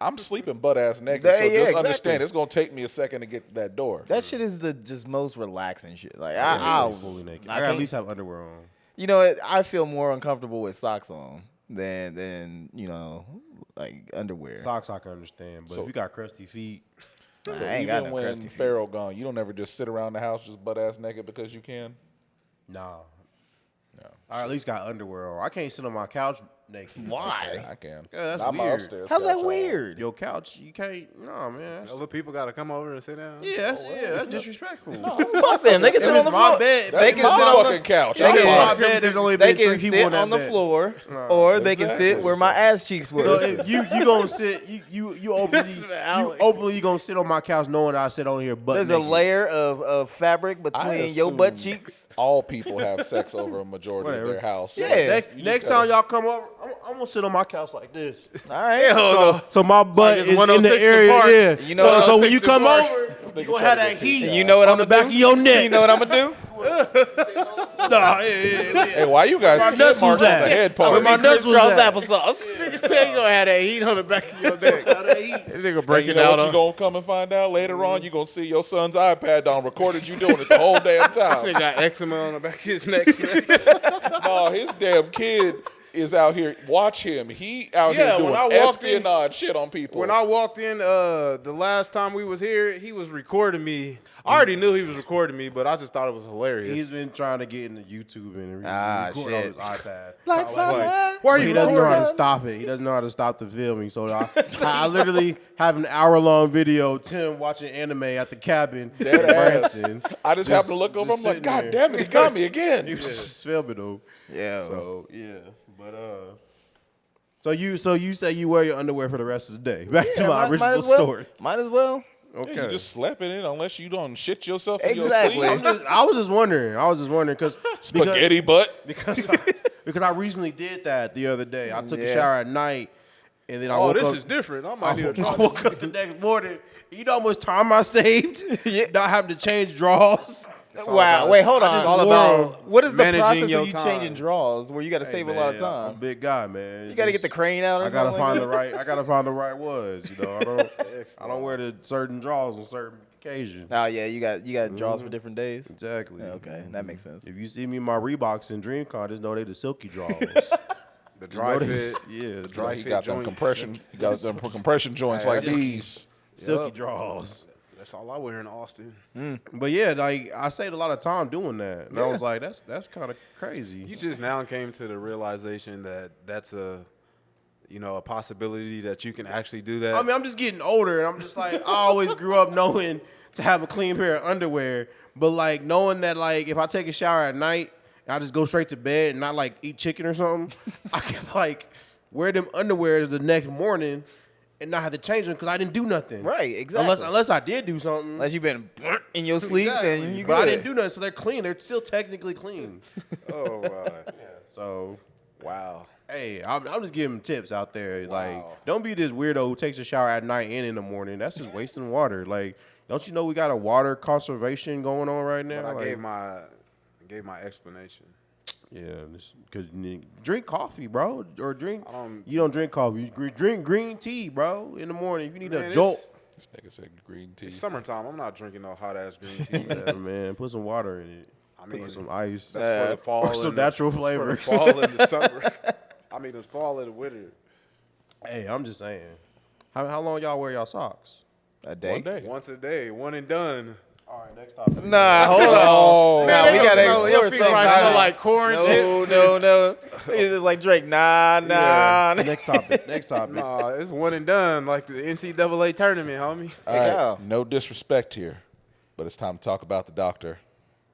I'm sleeping butt ass naked, Yeah, so yeah, just exactly. understand it's gonna take me a second to get to that door. That shit is the just most relaxing shit. Like I'm fully naked. I gotta at can't- least have underwear on. You know what? I feel more uncomfortable with socks on than you know, like underwear. Socks I can understand, but So- if you got crusty feet, Nah, So I ain't even got no when crusty feet. Pharaoh gone, you don't ever just sit around the house just butt ass naked because you can. nah. No, I at least got underwear on. I can't sit on my couch naked. Why? I can. Yeah, that's Not my weird. upstairs How's that couch, weird? Your couch, you can't. No, man. Other people got to come over and sit down. Yeah, that's disrespectful. Fuck them. They can If sit it's on the my floor. bed, They That's can my sit on fucking the couch. They I'm can- fine. my bed, there's only They been three can people sit on that on the bed. floor, or they can exactly. sit where my ass cheeks were. So if you gonna sit, you Alex. openly gonna sit on my couch knowing I sit on here butt There's naked. a layer of fabric between your butt assume cheeks. All people have sex over a majority Whatever. of their house. Yeah. Next time y'all come over, I'm gonna sit on my couch like this. All right. So my butt it's is in 106 the area. apart. Yeah. You know what so when 106 you come apart. over, you gonna have that heat. You know what on I'm the gonna back do? of your neck. You know what I'm gonna do? Nah, yeah. Hey, why you guys my skid nuts marks was on at? the head Where part? my nuts was Crisscross at. applesauce. Nigga say you gonna have that heat on the back of your neck. This nigga Hey, break you it know out what you on. gonna come and find out later on? You gonna see your son's iPad on recorded you doing it the whole damn This time. nigga got eczema on the back of his neck. No, his damn kid is out here. Watch him. He out Yeah, here when I doing walked in- espionage shit on people. When I walked in the last time we was here, he was recording me. I already knew he was recording me, but I just thought it was hilarious. He's been trying to get into YouTube and record on shit. his iPad. Like, why are But you he doesn't know how to recording? stop it. He doesn't know how to stop the filming. So I literally have an hour-long video of Tim watching anime at the cabin in Dead ass. Branson. I just happened to look over. I'm just like, sitting God there. damn it, he got me again. He was just filming though. Yeah. So yeah, but so you say you wear your underwear for the rest of the day. Back to my original story. Might as well. Okay. You just slept in it unless you don't shit yourself in Exactly. your sleep. I was just wondering because Spaghetti butt. because I recently did that the other day. I took a Yeah. shower at night, and then I Oh, woke this up. is different. I might need a I drop. woke up the next morning. You know how much time I saved? Yeah. Not having to change drawers. Wow. Wait, hold on. just all wore about What is the managing process your of you time. changing draws where you got to save a lot of Man, I'm a time? big guy, man. You got to get the crane out or I gotta something. find like the right. I gotta find the right words. You know, I don't wear the certain drawers on certain occasions. that? Oh yeah, you got draws for different days. Exactly. Okay, that makes sense. If you see me in my Reeboks and DreamCon, just know they the silky drawers. The dry fit. Yeah, dry He fit got them joints. compression. He got them compression joints like these. silky Yup. draws. That's all I wear in Austin. But yeah, like I saved a lot of time doing that, and I was like, that's kind of crazy. You just now came to the realization that that's a possibility that you can actually do that. I mean, I'm just getting older, and I'm just like, I always grew up knowing to have a clean pair of underwear, but like knowing that like if I take a shower at night and I just go straight to bed and not like eat chicken or something, I can like wear them underwear the next morning and not have to change them because I didn't do nothing. Right, exactly. Unless I did do something. Unless you've been burnt in your sleep, then you but I good. didn't do nothing, so they're clean. They're still technically clean. oh, So wow. hey, I'm just giving tips out there. Like, don't be this weirdo who takes a shower at night and in the morning. That's just wasting water. Like, don't you know we got a water conservation going on right now? But I Like, gave my explanation. yeah, because drink coffee, bro, or drink. I don't- You don't drink coffee. You drink green tea, bro, in the morning. If you need Man, a it's- jolt, This nigga said green tea. It's summertime. I'm not drinking no hot ass green tea. yeah, man, put some water in it. I mean, Put some ice. that's for the fall. or some and the- natural that's for the flavors. fall and the summer. I mean, the fall and the winter. Hey, I'm just saying. How long y'all wear y'all socks? A day? One day. Once a day, one and done. All right, next topic. Nah, hold on. Oh, Nah, we gotta your explore feet something. right smell like corn No, chips. no. It's just like Drake. Nah. Next topic. Next topic. Nah, it's one and done, like the NCAA tournament, homie. All right, Yeah. no disrespect here, but it's time to talk about the doctor.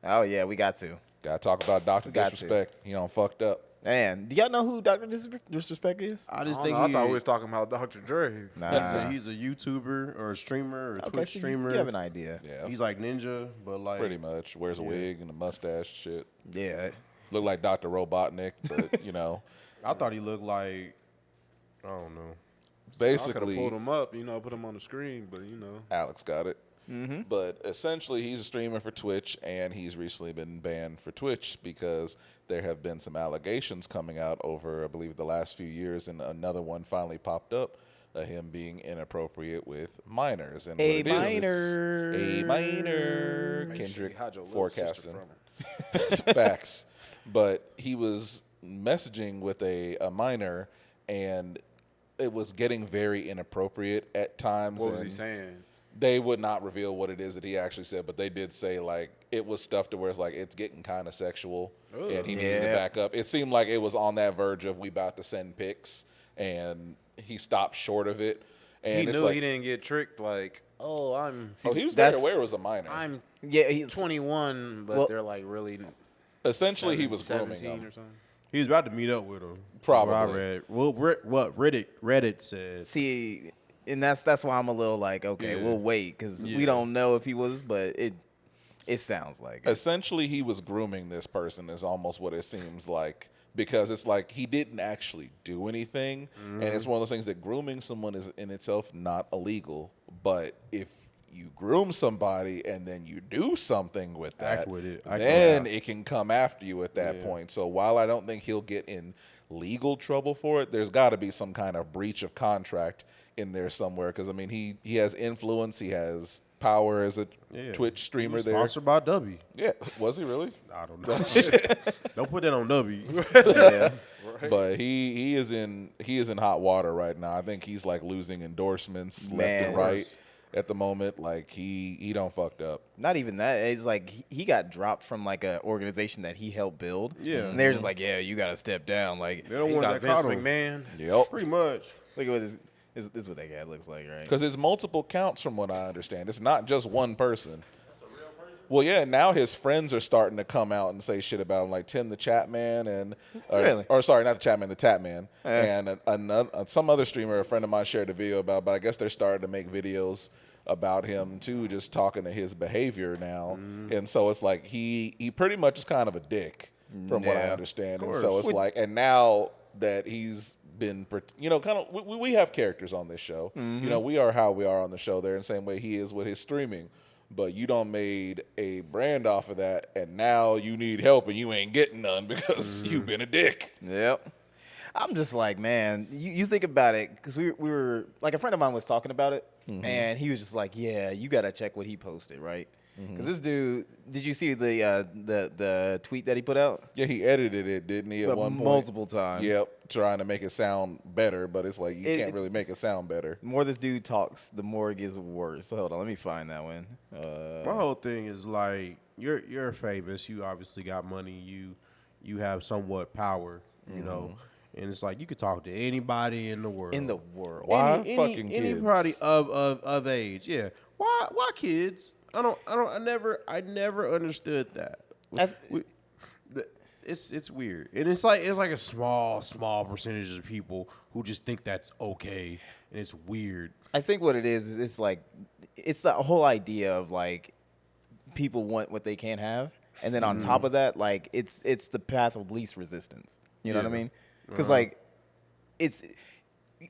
Oh yeah, we got to. Gotta talk about Dr. got to. Disrespect. He done fucked up. Man, do y'all know who Dr. Disrespect is? I I, just don't think know, I thought we was talking about Dr. Dre. Nah. he's a YouTuber or a streamer or a Okay, Twitch so streamer. you have an idea. Yeah, He's like Ninja, but like pretty much. Wears a wig and a mustache shit. Yeah. Look like Dr. Robotnik, but you know, I thought he looked like I don't know. I could have basically pulled him up, put him on the screen, but Alex got it. But essentially, he's a streamer for Twitch, and he's recently been banned for Twitch because there have been some allegations coming out over, I believe, the last few years, and another one finally popped up him being inappropriate with minors. And A what it is, minor. it's a minor. Make sure Kendrick you hide your little sister forecasting. from him. Facts. But he was messaging with a minor, and it was getting very inappropriate at times. What was he and saying? They would not reveal what it is that he actually said, but they did say, like, it was stuff to where it's like, it's getting kind of sexual, and he needs to Yeah. back up. It seemed like it was on that verge of we about to send pics, and he stopped short of it. And He it's knew like, he didn't get tricked. Like, oh, oh, he was very That's- aware it was a minor. I'm Yeah, he's 21, but Well- they're like really Essentially, he was grooming 17 him. or something. He was about to meet up with him. That's Probably. what I read. Well, what Reddit said. see, and that's why I'm a little like, okay, Yeah. we'll wait because we Yeah. don't know if he was, but it sounds like it. Essentially, he was grooming this person is almost what it seems like, because it's like he didn't actually do anything, and it's one of those things that grooming someone is in itself not illegal, but if you groom somebody and then you do something with that, Act with it. then it can come after you at that point. So while I don't think he'll get in legal trouble for it, there's got to be some kind of breach of contract in there somewhere, because I mean he has influence, he has power as a Twitch He streamer was there. sponsored by W. Yeah, was he really? I don't know. Don't put that on W. Yeah. But he is in hot water right now. I think he's like losing endorsements left Man. and right at the moment. Like he don't fucked up. Not even that. It's like he got dropped from like an organization that he helped build. Yeah. And they're just like, yeah, you got to step down. Like, They don't He want got that Vince caught him. McMahon. Yep. Pretty much. look at what this is what that guy looks like, right? Because it's multiple counts from what I understand. It's not just one person. Well, yeah, now his friends are starting to come out and say shit about him, like Tim the Chatman and, Really? or sorry, not the Chatman, the Tapman, Yeah. and another some other streamer, a friend of mine shared a video about. But I guess they're starting to make videos about him too, just talking to his behavior now, and so it's like he pretty much is kind of a dick, from what I Yeah. understand, and course. so it's like, and now that he's been, kind of, we have characters on this show, we are how we are on the show there, in the same way he is with his streaming. But you done made a brand off of that, and now you need help, and you ain't getting none because you've been a dick. Yep. I'm just like, man, you think about it, because we were, like, a friend of mine was talking about it, and he was just like, yeah, you got to check what he posted, right? Because this dude, did you see the tweet that he put out? Yeah, he edited it, didn't he, at But one point? multiple times. Yep, trying to make it sound better, but it's like you It- can't really make it sound better. The more this dude talks, the more it gets worse. So hold on, let me find that one. My whole thing is like you're famous. You obviously got money. You have somewhat power. You know, and it's like you could talk to anybody in the world. In the world. Why fucking kids? Anybody of age. Yeah. Why kids? I never understood that. It's weird, and it's like a small percentage of people who just think that's okay, and it's weird. I think what it is it's like, it's the whole idea of like, people want what they can't have, and then on top of that, like it's the path of least resistance. You know what I Yeah. mean? Because like, it's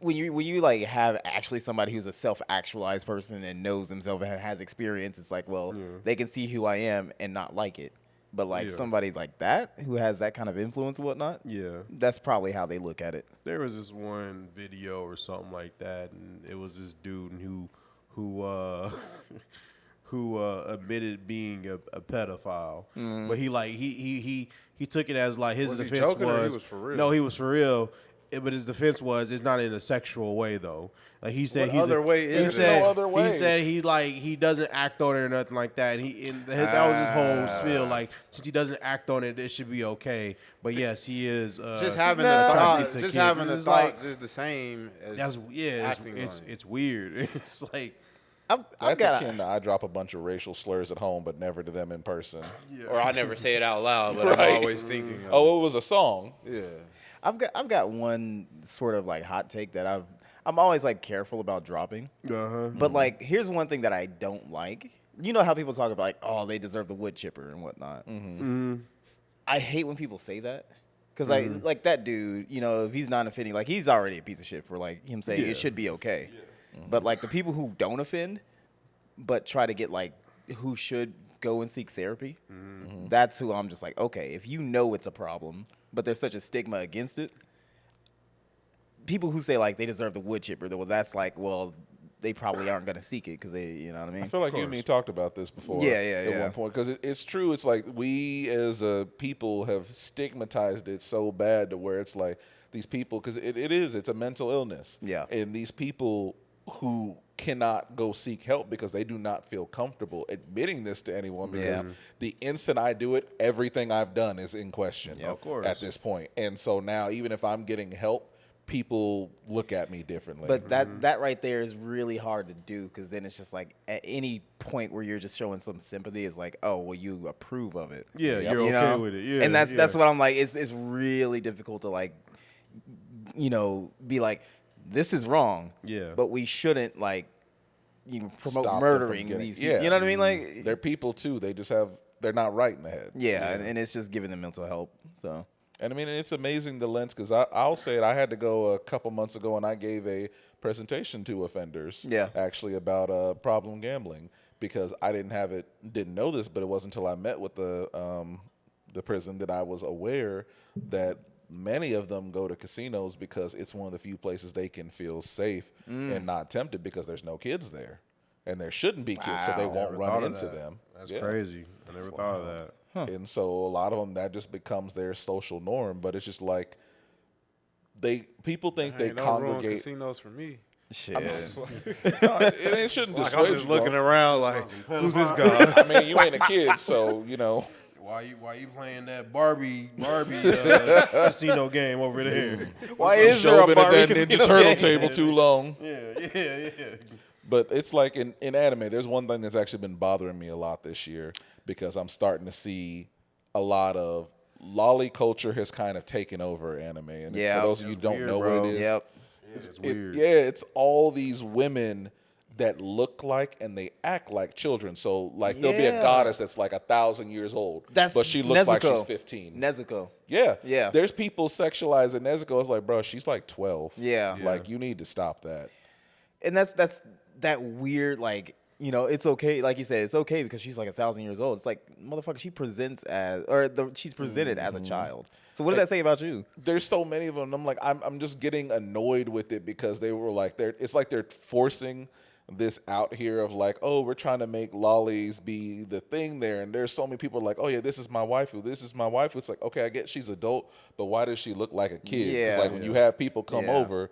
when you like have actually somebody who's a self-actualized person and knows themselves and has experience. It's like, well, they can see who I am and not like it. But like Yeah. somebody like that who has that kind of influence and whatnot, Yeah. that's probably how they look at it. There was this one video or something like that, and it was this dude who admitted being a pedophile, but he took it as like his Was he defense joking or he was, was for real? no, he was for real. But his defense was it's not in a sexual way though. Like he said, What he's other way he is it? said, No other way. He said he doesn't act on it or nothing like that. That was his whole spiel. Like since he doesn't act on it, it should be okay. But yes, he is. Just having No. the Talking thought, to just kids. having the It's like- thoughts is the same as That's acting on it. it's weird. It's like I've That's got akin to I drop a bunch of racial slurs at home, but never to them in person. Or I never say it out loud, but Right. I'm always thinking. Of Oh, it was a song. yeah. I've got one sort of like hot take that I'm always like careful about dropping. But like, here's one thing that I don't like. You know how people talk about like, oh, they deserve the wood chipper and whatnot. I hate when people say that, because like that dude, if he's not offending, like he's already a piece of shit for like him saying Yeah. it should be okay. But like the people who don't offend, but try to get like who should go and seek therapy, that's who I'm just like, okay, if you know it's a problem, but there's such a stigma against it, people who say like they deserve the wood chipper, well, that's like, well, they probably aren't gonna seek it because they, you know what I mean? I feel like you and me talked about this before. Yeah, At one point, because it's true. It's like we as a people have stigmatized it so bad to where it's like these people, because it's a mental illness. Yeah. And these people who cannot go seek help because they do not feel comfortable admitting this to anyone, because the instant I do it, everything I've done is in question. Of course. At this point. And so now, even if I'm getting help, people look at me differently. But that right there is really hard to do, because then it's just like at any point where you're just showing some sympathy is like, oh, well, you approve of it. Yeah, you're You okay know? with it. Yeah, and that's what I'm like. It's really difficult to like, be like, this is wrong. Yeah. But we shouldn't like, promote Stop them from murdering getting- these people. yeah. You know what I mean? Like, they're people too. They're not right in the head. yeah, and it's just giving them mental help. So. And I mean, it's amazing the lens, because I'll say it. I had to go a couple months ago and I gave a presentation to offenders. Yeah. Actually, about problem gambling, because I didn't know this, but it wasn't until I met with the prison that I was aware that many of them go to casinos because it's one of the few places they can feel safe and not tempted, because there's no kids there, and there shouldn't be kids, so they won't Never run thought of into that. them. That's Yeah. crazy. I never thought of that. And so a lot of them, that just becomes their social norm. But it's just like people think they Ain't no ruin congregate. casinos for me. Shit. No, it shouldn't Like, dissuade I'm just you, bro. looking around like, who's this guy? I mean, you ain't a kid, so Why you playing that Barbie casino game over there? Why is there show a been at that Barbie Ninja casino Turtle game? table too long. Yeah. But it's like in anime, there's one thing that's actually been bothering me a lot this year, because I'm starting to see a lot of lolly culture has kind of taken over anime. And Yeah. for those of you who don't weird, know bro. what it is, Yep. It's weird. it's all these women that look like and they act like children. So like there'll be a Yeah. goddess that's like 1,000 years old, That's but she looks like Nezuko. she's 15. Nezuko. Yeah. Yeah. There's people sexualizing Nezuko. It's like, bro, she's like 12. Yeah. Like, you need to stop that. And that's that weird, like, it's okay. Like you said, it's okay because she's like 1,000 years old. It's like, motherfucker, she presents she's presented as a child. So what does that say about you? There's so many of them. And I'm like, I'm just getting annoyed with it, because they were like, it's like they're forcing this out here of like, oh, we're trying to make lollies be the thing there. And there's so many people like, oh yeah, this is my waifu. This is my waifu. It's like, okay, I get she's adult, but why does she look like a kid? 'Cause, Yeah. like when you have people come Yeah. over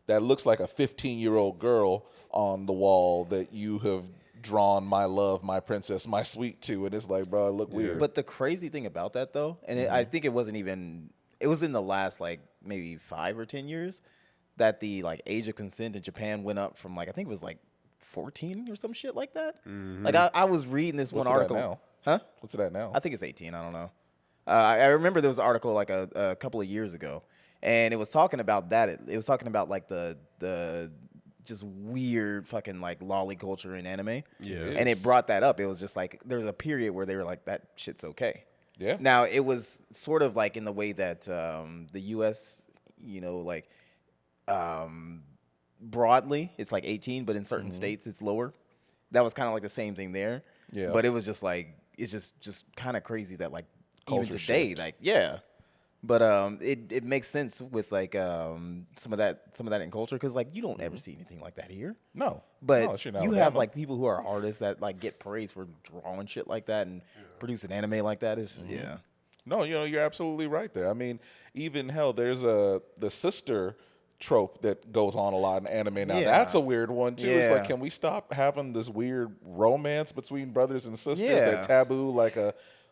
that looks like a 15-year-old girl on the wall that you have drawn my love, my princess, my sweet to, and it's like, bro, I look weird. But the crazy thing about that, though, and I think it was in the last, like, maybe 5 or 10 years that the, like, age of consent in Japan went up from, like, I think it was, like, 14 or some shit like that. Like, I was reading this What's one it at article. now? Huh? What's it at now? I think it's 18. I don't know. I remember there was an article like a couple of years ago, and it was talking about that. It was talking about like the just weird fucking like lolly culture in anime. Yeah. And it brought that up. It was just like there's a period where they were like, that shit's okay. Yeah. Now it was sort of like in the way that the U.S. Broadly it's like 18, but in certain states it's lower. That was kind of like the same thing there. Yeah. But it was just like it's just kind of crazy that like even Culture today, shift. like yeah. But it makes sense with like some of that in culture, because like you don't ever see anything like that here. No. But No, it's in you have Alabama. like people who are artists that like get praised for drawing shit like that and producing anime like that. Is yeah. No, you're absolutely right there. I mean, even hell, there's the sister trope that goes on a lot in anime now. Yeah. That's a weird one too. It's like, Yeah. can we stop having this weird romance between brothers and sisters Yeah. that taboo like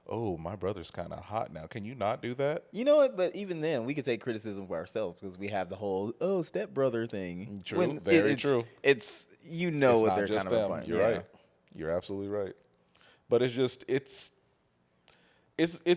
oh, my brother's kind of hot now. Can you not do that? You know what? But even then, we could take criticism for ourselves because we have the whole stepbrother thing. True. Very true. It's It's what not they're just kind of them. implying. You're Yeah. right. You're absolutely right. But it's just it's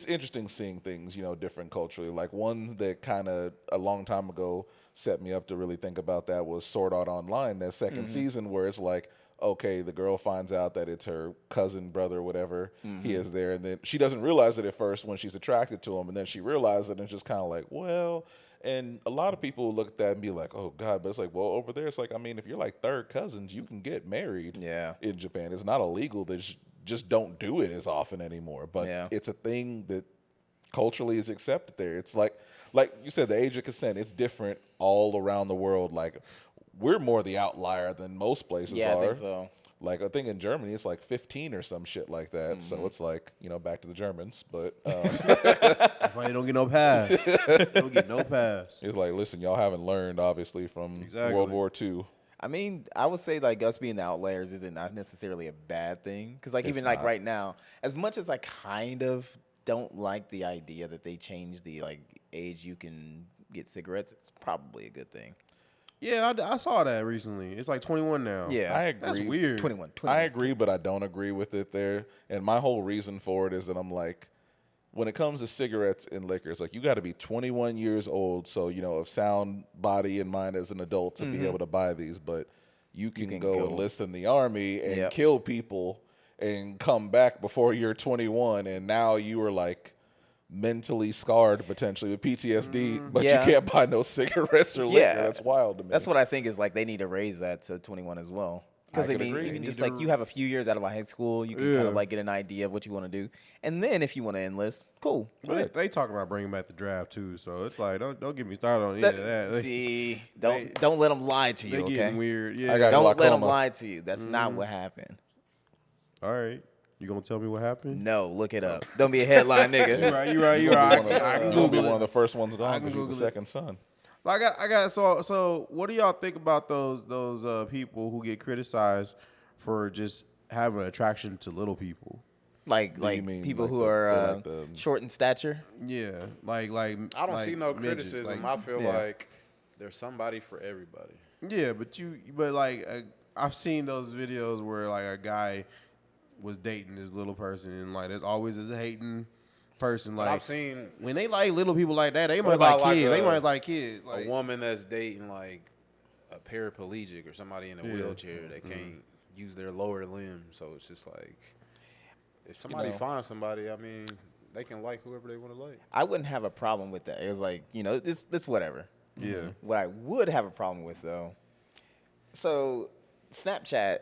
interesting seeing things, different culturally. Like one that kind of a long time ago set me up to really think about that was Sword Art Online, that 2nd season, where it's like, okay, the girl finds out that it's her cousin, brother, whatever he is there, and then she doesn't realize it at first when she's attracted to him, and then she realizes it, and it's just kind of like, well. And a lot of people look at that and be like, oh, God. But it's like, well, over there, it's like, I mean, if you're like third cousins, you can get married Yeah. in Japan. It's not illegal. They just don't do it as often anymore. But Yeah. it's a thing that culturally is accepted there. It's like you said, the age of consent. It's different all around the world. Like we're more the outlier than most places Yeah, are. I think so. Like I think in Germany it's like 15 or some shit like that. So it's like back to the Germans, but That's why they don't get no pass. They don't get no pass. it's like listen, y'all haven't learned obviously from Exactly. World War II. I mean, I would say like us being the outliers isn't not necessarily a bad thing. Because like It's even like not. right now, as much as I kind of don't like the idea that they changed the like age you can get cigarettes, it's probably a good thing. Yeah, I saw that recently. It's like 21 now. Yeah. I agree. That's weird. 21. I agree, but I don't agree with it there. And my whole reason for it is that I'm like, when it comes to cigarettes and liquor, it's like you got to be 21 years old, so of sound body and mind as an adult to be able to buy these. But you can, can go go- enlist in the army and Yep. kill people and come back before you're 21, and now you are like mentally scarred potentially with PTSD, but Yeah. you can't buy no cigarettes or liquor. Yeah. That's wild to me. That's what I think is like they need to raise that to 21 as well. Because I I could mean, agree. even They just need like to- you have a few years out of high school, you can kind Yeah. of like get an idea of what you want to do, and then if you want to enlist, cool. But they talk about bringing back the draft too, so it's like don't get me started on any of that. They, See, don't let them lie to they you. Okay, getting weird. Yeah. I got don't let them glaucoma. lie to you. That's not what happened. All right. You gonna tell me what happened? No, look it up. Don't be a headline nigga. You right. You're I gonna can be Google one of it. the first ones gone I can because you're the Google it. second son. I got. So what do y'all think about those people who get criticized for just having an attraction to little people? Like you mean, people like who the- are like the- short in stature. Yeah, like I don't like see no midgets, criticism. like- I feel yeah. like there's somebody for everybody. Yeah, but like I've seen those videos where like a guy was dating this little person, and like there's always a hating person. But Like I've seen when they like little people like that, they What might like about, like, kids. They a- might like kids. a Like woman that's dating like a paraplegic or somebody in a Yeah. wheelchair that can't use their lower limb. So it's just like if somebody know. finds somebody, I mean, they can like whoever they want to like. I wouldn't have a problem with that. It was like it's whatever. yeah, What I would have a problem with though, so Snapchat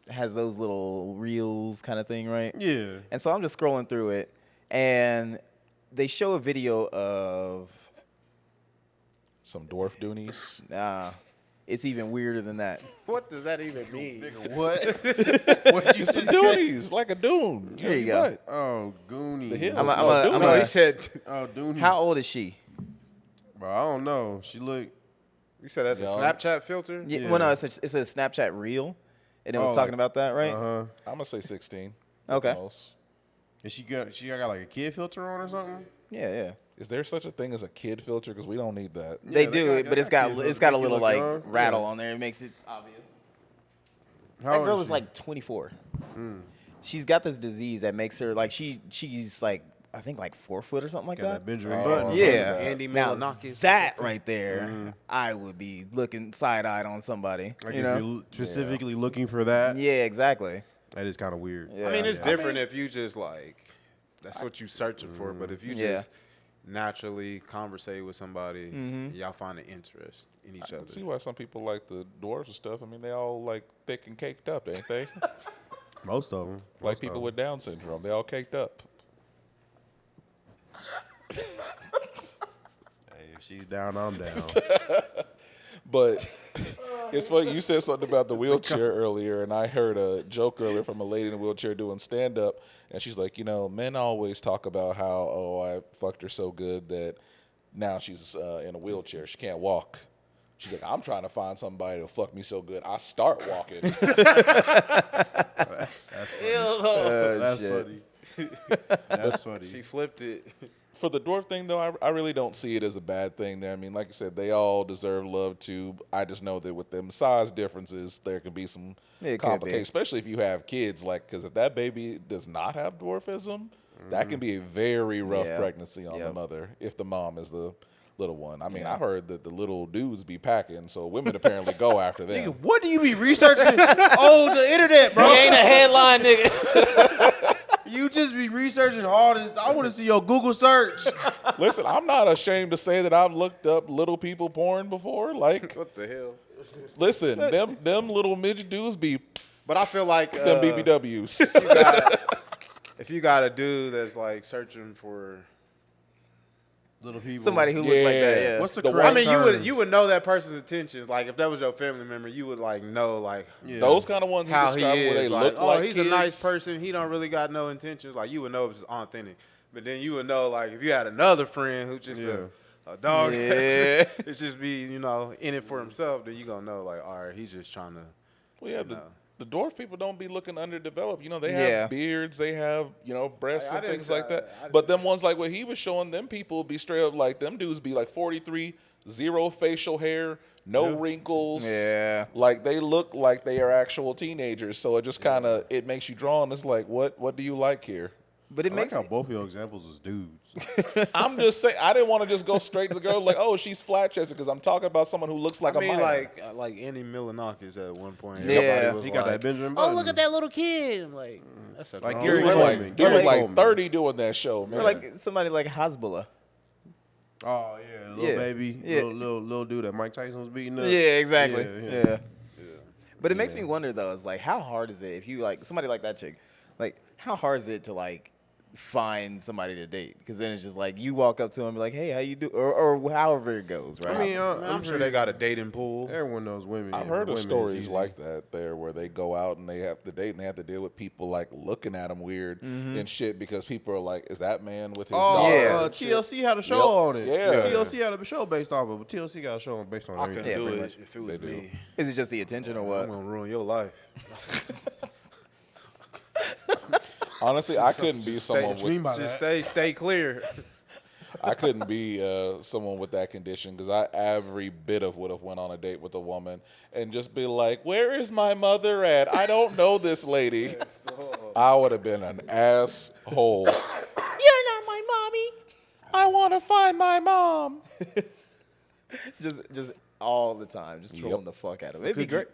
has those little reels kind of thing, right? yeah. And so I'm just scrolling through it, and they show a video of Some dwarf doonies. it's even weirder than that. What does that even mean? What? What you It's the Doonies, like a dune. Here you go. What? Oh, Goonie. The hills. I'm No, a- Doonies. no, he said. Oh, Dooney. How old is she? Bro, I don't know. She look. You said that's a Young. Snapchat filter. Yeah, Yeah. Well, no, it's a Snapchat reel, and it was Oh, talking like- about that, right? I'm gonna say 16. Okay. at the most. And she got like a kid filter on or something. Yeah, yeah. Is there such a thing as a kid filter? Because we don't need that. They they do, got- but it's they got got kids it's got a make you little look like young. rattle Yeah. on there. It makes it obvious. How That old girl is she? like 24. She's got this disease that makes her like she's like I think like 4 foot or something like got that. that Benjamin Oh, Button. Yeah, Andy now Milonakis. that right there, I would be looking side-eyed on somebody. Like you if know? you're specifically looking for that, Yeah, exactly. that is kind of weird. Yeah. I mean, it's Yeah. different if you just like that's what you searching for. But if you Yeah. just naturally conversate with somebody, y'all find an interest in each I other. see why some people like the dwarves and stuff. I mean, they all like thick and caked up, ain't they? Most of them. Like people with Down syndrome, they all caked up. Hey, if she's down, I'm down. But it's funny. You said something about the wheelchair earlier, and I heard a joke earlier from a lady in a wheelchair doing stand up, and she's like, men always talk about how, oh, I fucked her so good that now she's in a wheelchair. She can't walk. She's like, I'm trying to find somebody to fuck me so good I start walking. That's funny. That's shit. funny. That's funny. She flipped it. For the dwarf thing, though, I really don't see it as a bad thing there. I mean, like I said, they all deserve love, too. I just know that with them size differences, there can be some It could complications, be. especially if you have kids. Like, because if that baby does not have dwarfism, that can be a very rough Yeah. pregnancy on the Yep. mother if the mom is the little one. I mean, I heard that the little dudes be packing, so women apparently go after them. Nigga, what do you be researching? Oh, the internet, bro. He ain't a headline, nigga. You just be researching all this. I want to see your Google search. Listen, I'm not ashamed to say that I've looked up little people porn before. Like, What the hell? listen, them little midget dudes be But I feel like them BBWs. if you got a dude that's like searching for, Little people. Somebody who looks like that. Yeah. Yeah. What's the The correct I mean, term? you would know that person's intentions. Like if that was your family member, you would like know like Yeah. Those kind of ones you how he describe where they is. Like, look oh, like he's kids. a nice person. He don't really got no intentions. Like you would know if it's authentic. But then you would know like if you had another friend who just a dog, Yeah. it's just be in it for himself. Then you gonna know like all right, he's just trying to. Well, yeah, know. the dwarf people don't be looking underdeveloped. They Yeah. have beards, they have, breasts I and didn't things say- like that. I didn't But them ones like what he was showing, them people be straight up like, them dudes be like 43, zero facial hair, no wrinkles. Yeah. Like they look like they are actual teenagers. So it just kind of, it makes you drawn. It's like, what do you like here? But it I like makes how both of your examples is dudes. I'm just saying, I didn't want to just go straight to the girl like, oh, she's flat chested, because I'm talking about someone who looks like I a mean, man. like Andy Milonakis at one point. Yeah. Everybody was He got like, that Benjamin Oh, Button. look at that little kid. I'm like, That's a Like grown Gary Dude was man. Coleman. like, Gary dude was like Coleman. 30 doing that show, man. or like somebody like Hasbullah. Oh yeah, little Yeah. baby, Yeah. little dude that Mike Tyson was beating up. Yeah, exactly. Yeah, Yeah. But it makes me wonder though, it's like how hard is it if you like somebody like that chick? Like how hard is it to like find somebody to date? Because then it's just like you walk up to them and be like, hey, how you do? Or however it goes, right? I mean, I'm sure they got a dating pool. everyone knows women. I've and heard of women is stories easy. like that there where they go out and they have to date and they have to deal with people like looking at them weird and shit because people are like, is that man with his Oh, daughter? Yeah. and shit? TLC had a show Yep. on it. Yeah. TLC had a show based off of it. TLC got a show based on I everything. couldn't Yeah, do pretty it much. if it was They do. me. Is it just the attention or I'm what? gonna ruin your life. Honestly, I couldn't be Stay- someone What you mean with by Just that? stay clear. I couldn't be someone with that condition because I every bit of would have went on a date with a woman and just be like, where is my mother at? I don't know this lady. I would have been an asshole. You're not my mommy. I want to find my mom. Just all the time, just trolling Yep. the fuck out of it. It'd be Could you- great.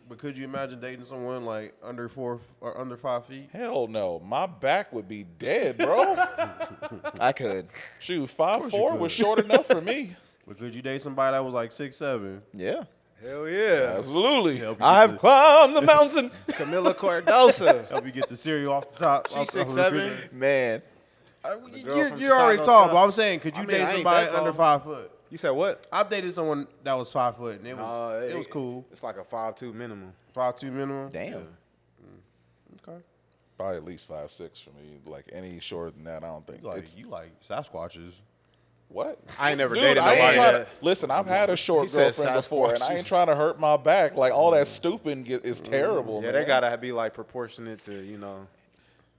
But could you imagine dating someone like under 4 or under 5 feet? Hell no. My back would be dead, bro. I could. Shoot, course you 5'4" was could. short enough for me. But could you date somebody that was like 6'7"? Yeah. Hell yeah. Absolutely. Help you I've get climbed the mountain. Camila Cardosa. help you get the cereal off the top. She's off the 6'7". refrigerator. Man. girl from You're already Chicago tall, Sky. but I'm saying, could you I mean, date I ain't somebody that under tall. 5 foot? You said what? I've dated someone that was 5 foot, and it was cool. It's like a 5'2" minimum. 5'2" minimum. Damn. Okay. Probably at least 5'6" for me. Like any shorter than that, I don't think. Like It's, you like Sasquatches. what? I ain't never Dude, dated I ain't nobody trying that. to, listen, I've had a short He said girlfriend before, and I ain't Sasquatches. trying to hurt my back. Like all that stooping is terrible. Yeah, man. they gotta be like proportionate to.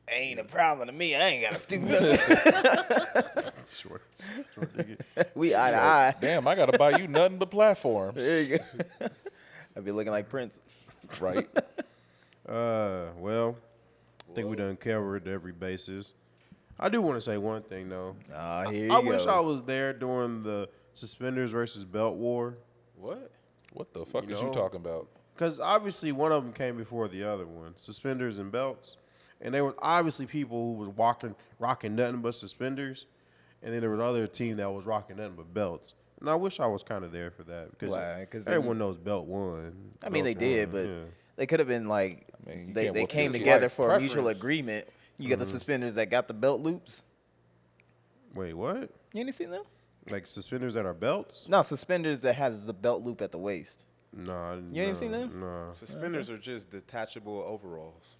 Ain't a problem to me. I ain't got to stoop. Short nigga. We eye to eye. Damn, I gotta buy you nothing but platforms, There you go. I'd be looking like Prince. right? Well, I think we done covered every basis. I do want to say one thing though. Here I you wish go. I was there during the suspenders versus belt war, What? What the fuck is know. you talking about? because obviously one of them came before the other one. Suspenders and belts, and there was obviously people who was rocking nothing but suspenders, and then there was other team that was rocking nothing but belts. And I wish I was kind of there for that because Why? 'Cause then- everyone knows belt won. I mean, they Belts did, won, but yeah. they could have been like, I mean, you they can't whoop came his together like for a mutual preference. agreement. You got the suspenders that got the belt loops. Wait, what? You ain't seen them? Like suspenders that are belts? No, suspenders that has the belt loop at the waist. No, You ain't even seen them? No, Suspenders are just detachable overalls.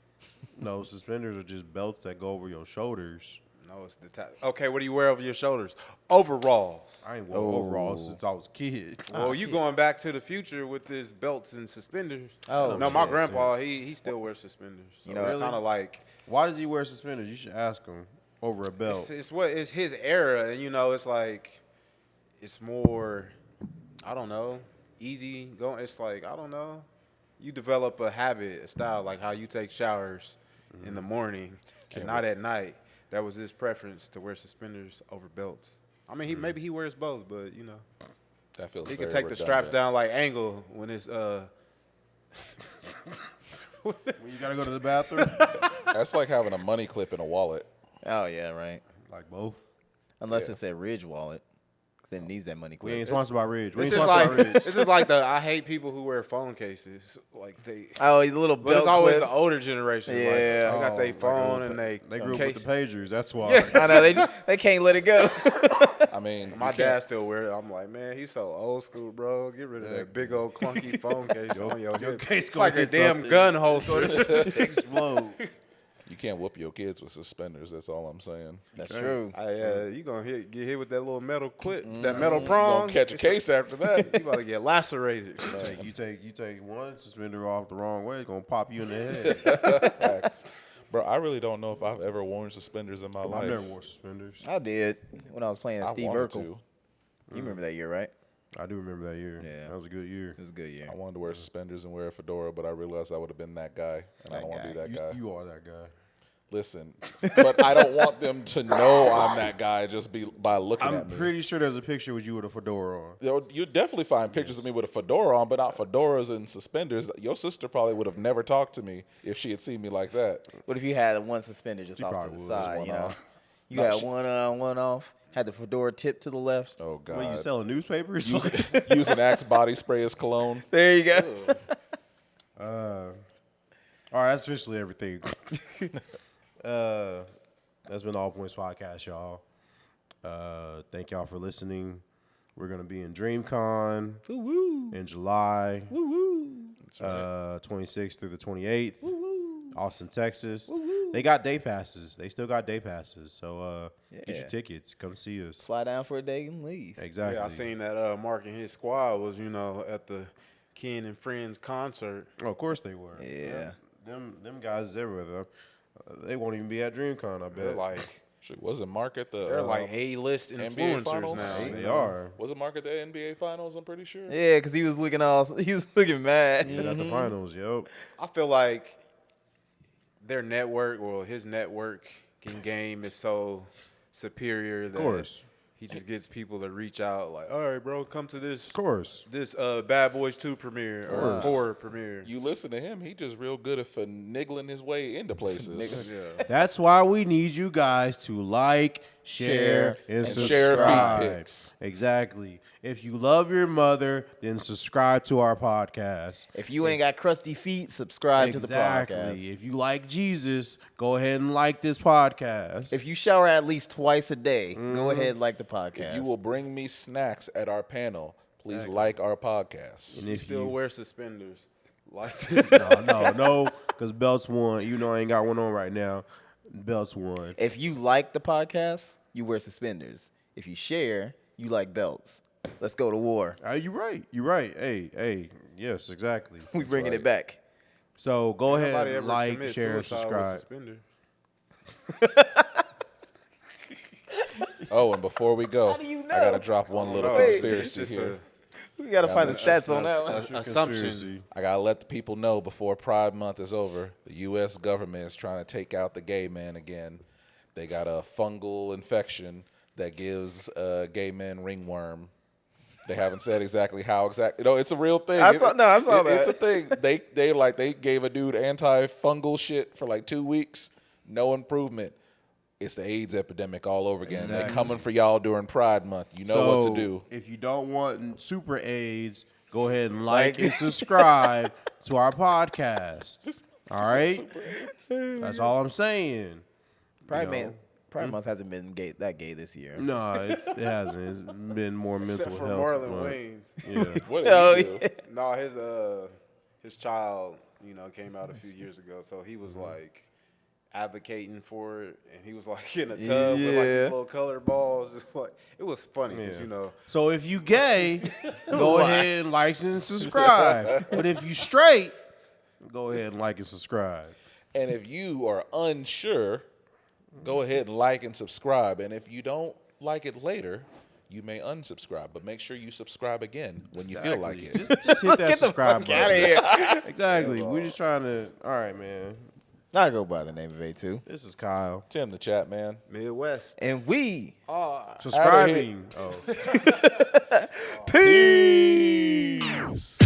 no. Suspenders are just belts that go over your shoulders. No, it's Okay, what do you wear over your shoulders? Overalls. I ain't worn overalls since I was a kid. Well, you going back to the future with this belts and suspenders. Oh, no, my shit. grandpa, he still wears suspenders. So You know, it's really? kind of like Why does he wear suspenders? You should ask him over a belt. it's his era, and it's like it's more, I don't know, easy going. It's like I don't know, you develop a habit, a style, like how you take showers in the morning and not at night. That was his preference to wear suspenders over belts. I mean, maybe he wears both, but That feels. he very can take the straps redundant. down like Angle when it's When you gotta go to the bathroom, That's like having a money clip in a wallet. Oh yeah, right. like both. Unless it's a Ridge wallet, Because it needs that money We quick. ain't sponsored by Ridge. We It's ain't just sponsored like by Ridge. it's just like the I hate people who wear phone cases. Like they, Oh, the little but it's belt always clips. the older generation. Yeah. Like, they got Oh, their like phone a- and they grew up case. with the pagers. That's why. I know they can't let it go. I mean, My you can't- dad still wear it. I'm like, man, he's so old school, bro. Get rid of that big old clunky phone case on your hip. case It's gonna like a hit damn something. gun holster. Explode. You can't whoop your kids with suspenders. That's all I'm saying. That's true. You gonna get hit with that little metal clip, that metal prong. Gonna catch a case after that. You about to get lacerated. You take one suspender off the wrong way, it's gonna pop you in the head. Facts. Bro, I really don't know if I've ever worn suspenders in my I've life. never wore suspenders. I did when I was playing I Steve wanted Urkel. to. You remember that year, right? I do remember that year. Yeah. That was a good year. It was a good year. I wanted to wear suspenders and wear a fedora, but I realized I would have been that guy, and I don't want to be that guy. You are that guy. Listen, but I don't want them to know I'm that guy just by looking I'm at me. pretty sure there's a picture with you with a fedora on. You definitely find pictures of me with a fedora on, but not fedoras and suspenders. Your sister probably would have never talked to me if she had seen me like that. What if you had one suspender just You off to probably the would. side? One You know, off. you No, got she- one on, one off. Had the fedora tip to the left. Oh God! What, you selling newspapers? Using Axe body spray as cologne. There you go. All right, that's officially everything. That's been the All Points Podcast, y'all. Thank y'all for listening. We're gonna be in DreamCon in July, 26th through the 28th, Austin, Texas. They got day passes. They still got day passes. So get Yeah. your tickets. Come see us. Fly down for a day and leave. Exactly. Yeah, I seen that Mark and his squad was, at the Ken and Friends concert. Oh, of course they were. Yeah. Them guys is everywhere. They won't even be at DreamCon. I They're bet. like Shit, wasn't Mark at the? they're like A-list NBA influencers finals? now. They are. Wasn't Mark at the NBA finals? I'm pretty sure. Yeah, because he was looking mad. They're at the finals. Yep. I feel like their network, or his networking game, is so superior that course. he just gets people to reach out. Like, all right, bro, come to this Of course. Bad Boys 2 premiere or 4 premiere. You listen to him; he just real good at finagling his way into places. Yeah. That's why we need you guys to like, share, and share subscribe. feed pics. Exactly. If you love your mother, then subscribe to our podcast. If you ain't got crusty feet, subscribe to the podcast. Exactly. If you like Jesus, go ahead and like this podcast. If you shower at least twice a day, go ahead and like the podcast. If you will bring me snacks at our panel, please like our podcast. and You if still you wear suspenders. Like no, because belts won. You know I ain't got one on right now. Belts won. If you like the podcast, you wear suspenders. If you share, you like belts. Let's go to war. You're right. You're right. Hey. Yes, exactly. We bringing right. it back. So go ahead nobody and ever like, commit share, and suicide with subscribe. suspenders. Oh, and before we go, do you I gotta know? drop one little No, it's conspiracy just here. We got to find the that's- stats on that one. That's your Assumption. conspiracy. I gotta let the people know before Pride Month is over. The U.S. government is trying to take out the gay man again. They got a fungal infection that gives gay men ringworm. They haven't said exactly how exactly. No, it's a real thing. I saw that. It's a thing. They gave a dude antifungal shit for like 2 weeks. No improvement. It's the AIDS epidemic all over again. They coming for y'all during Pride Month. You know what to do. If you don't want super AIDS, go ahead and like and subscribe to our podcast. All right? That's all I'm saying. Pride Month hasn't been that gay this year. No, it hasn't. It's been more mental Except for health. Marlon but, Wayans. Yeah. What did Oh, he do? yeah. No, his child, came out a few years ago. So he was like advocating for it, and he was like in a tub with like Yeah. these little colored balls. It's like it was funny because Yeah. So if you gay, go Why? ahead and like and subscribe. But if you straight, go ahead and like and subscribe. And if you are unsure, go ahead and like and subscribe. And if you don't like it later, you may unsubscribe. But make sure you subscribe again when you feel like it. Just hit that subscribe button. Out of here. Exactly. We're just trying to. All right, man. I go by the name of A2. This is Kyle. Tim the chat, man. Midwest. And we Subscribing. Oh. peace.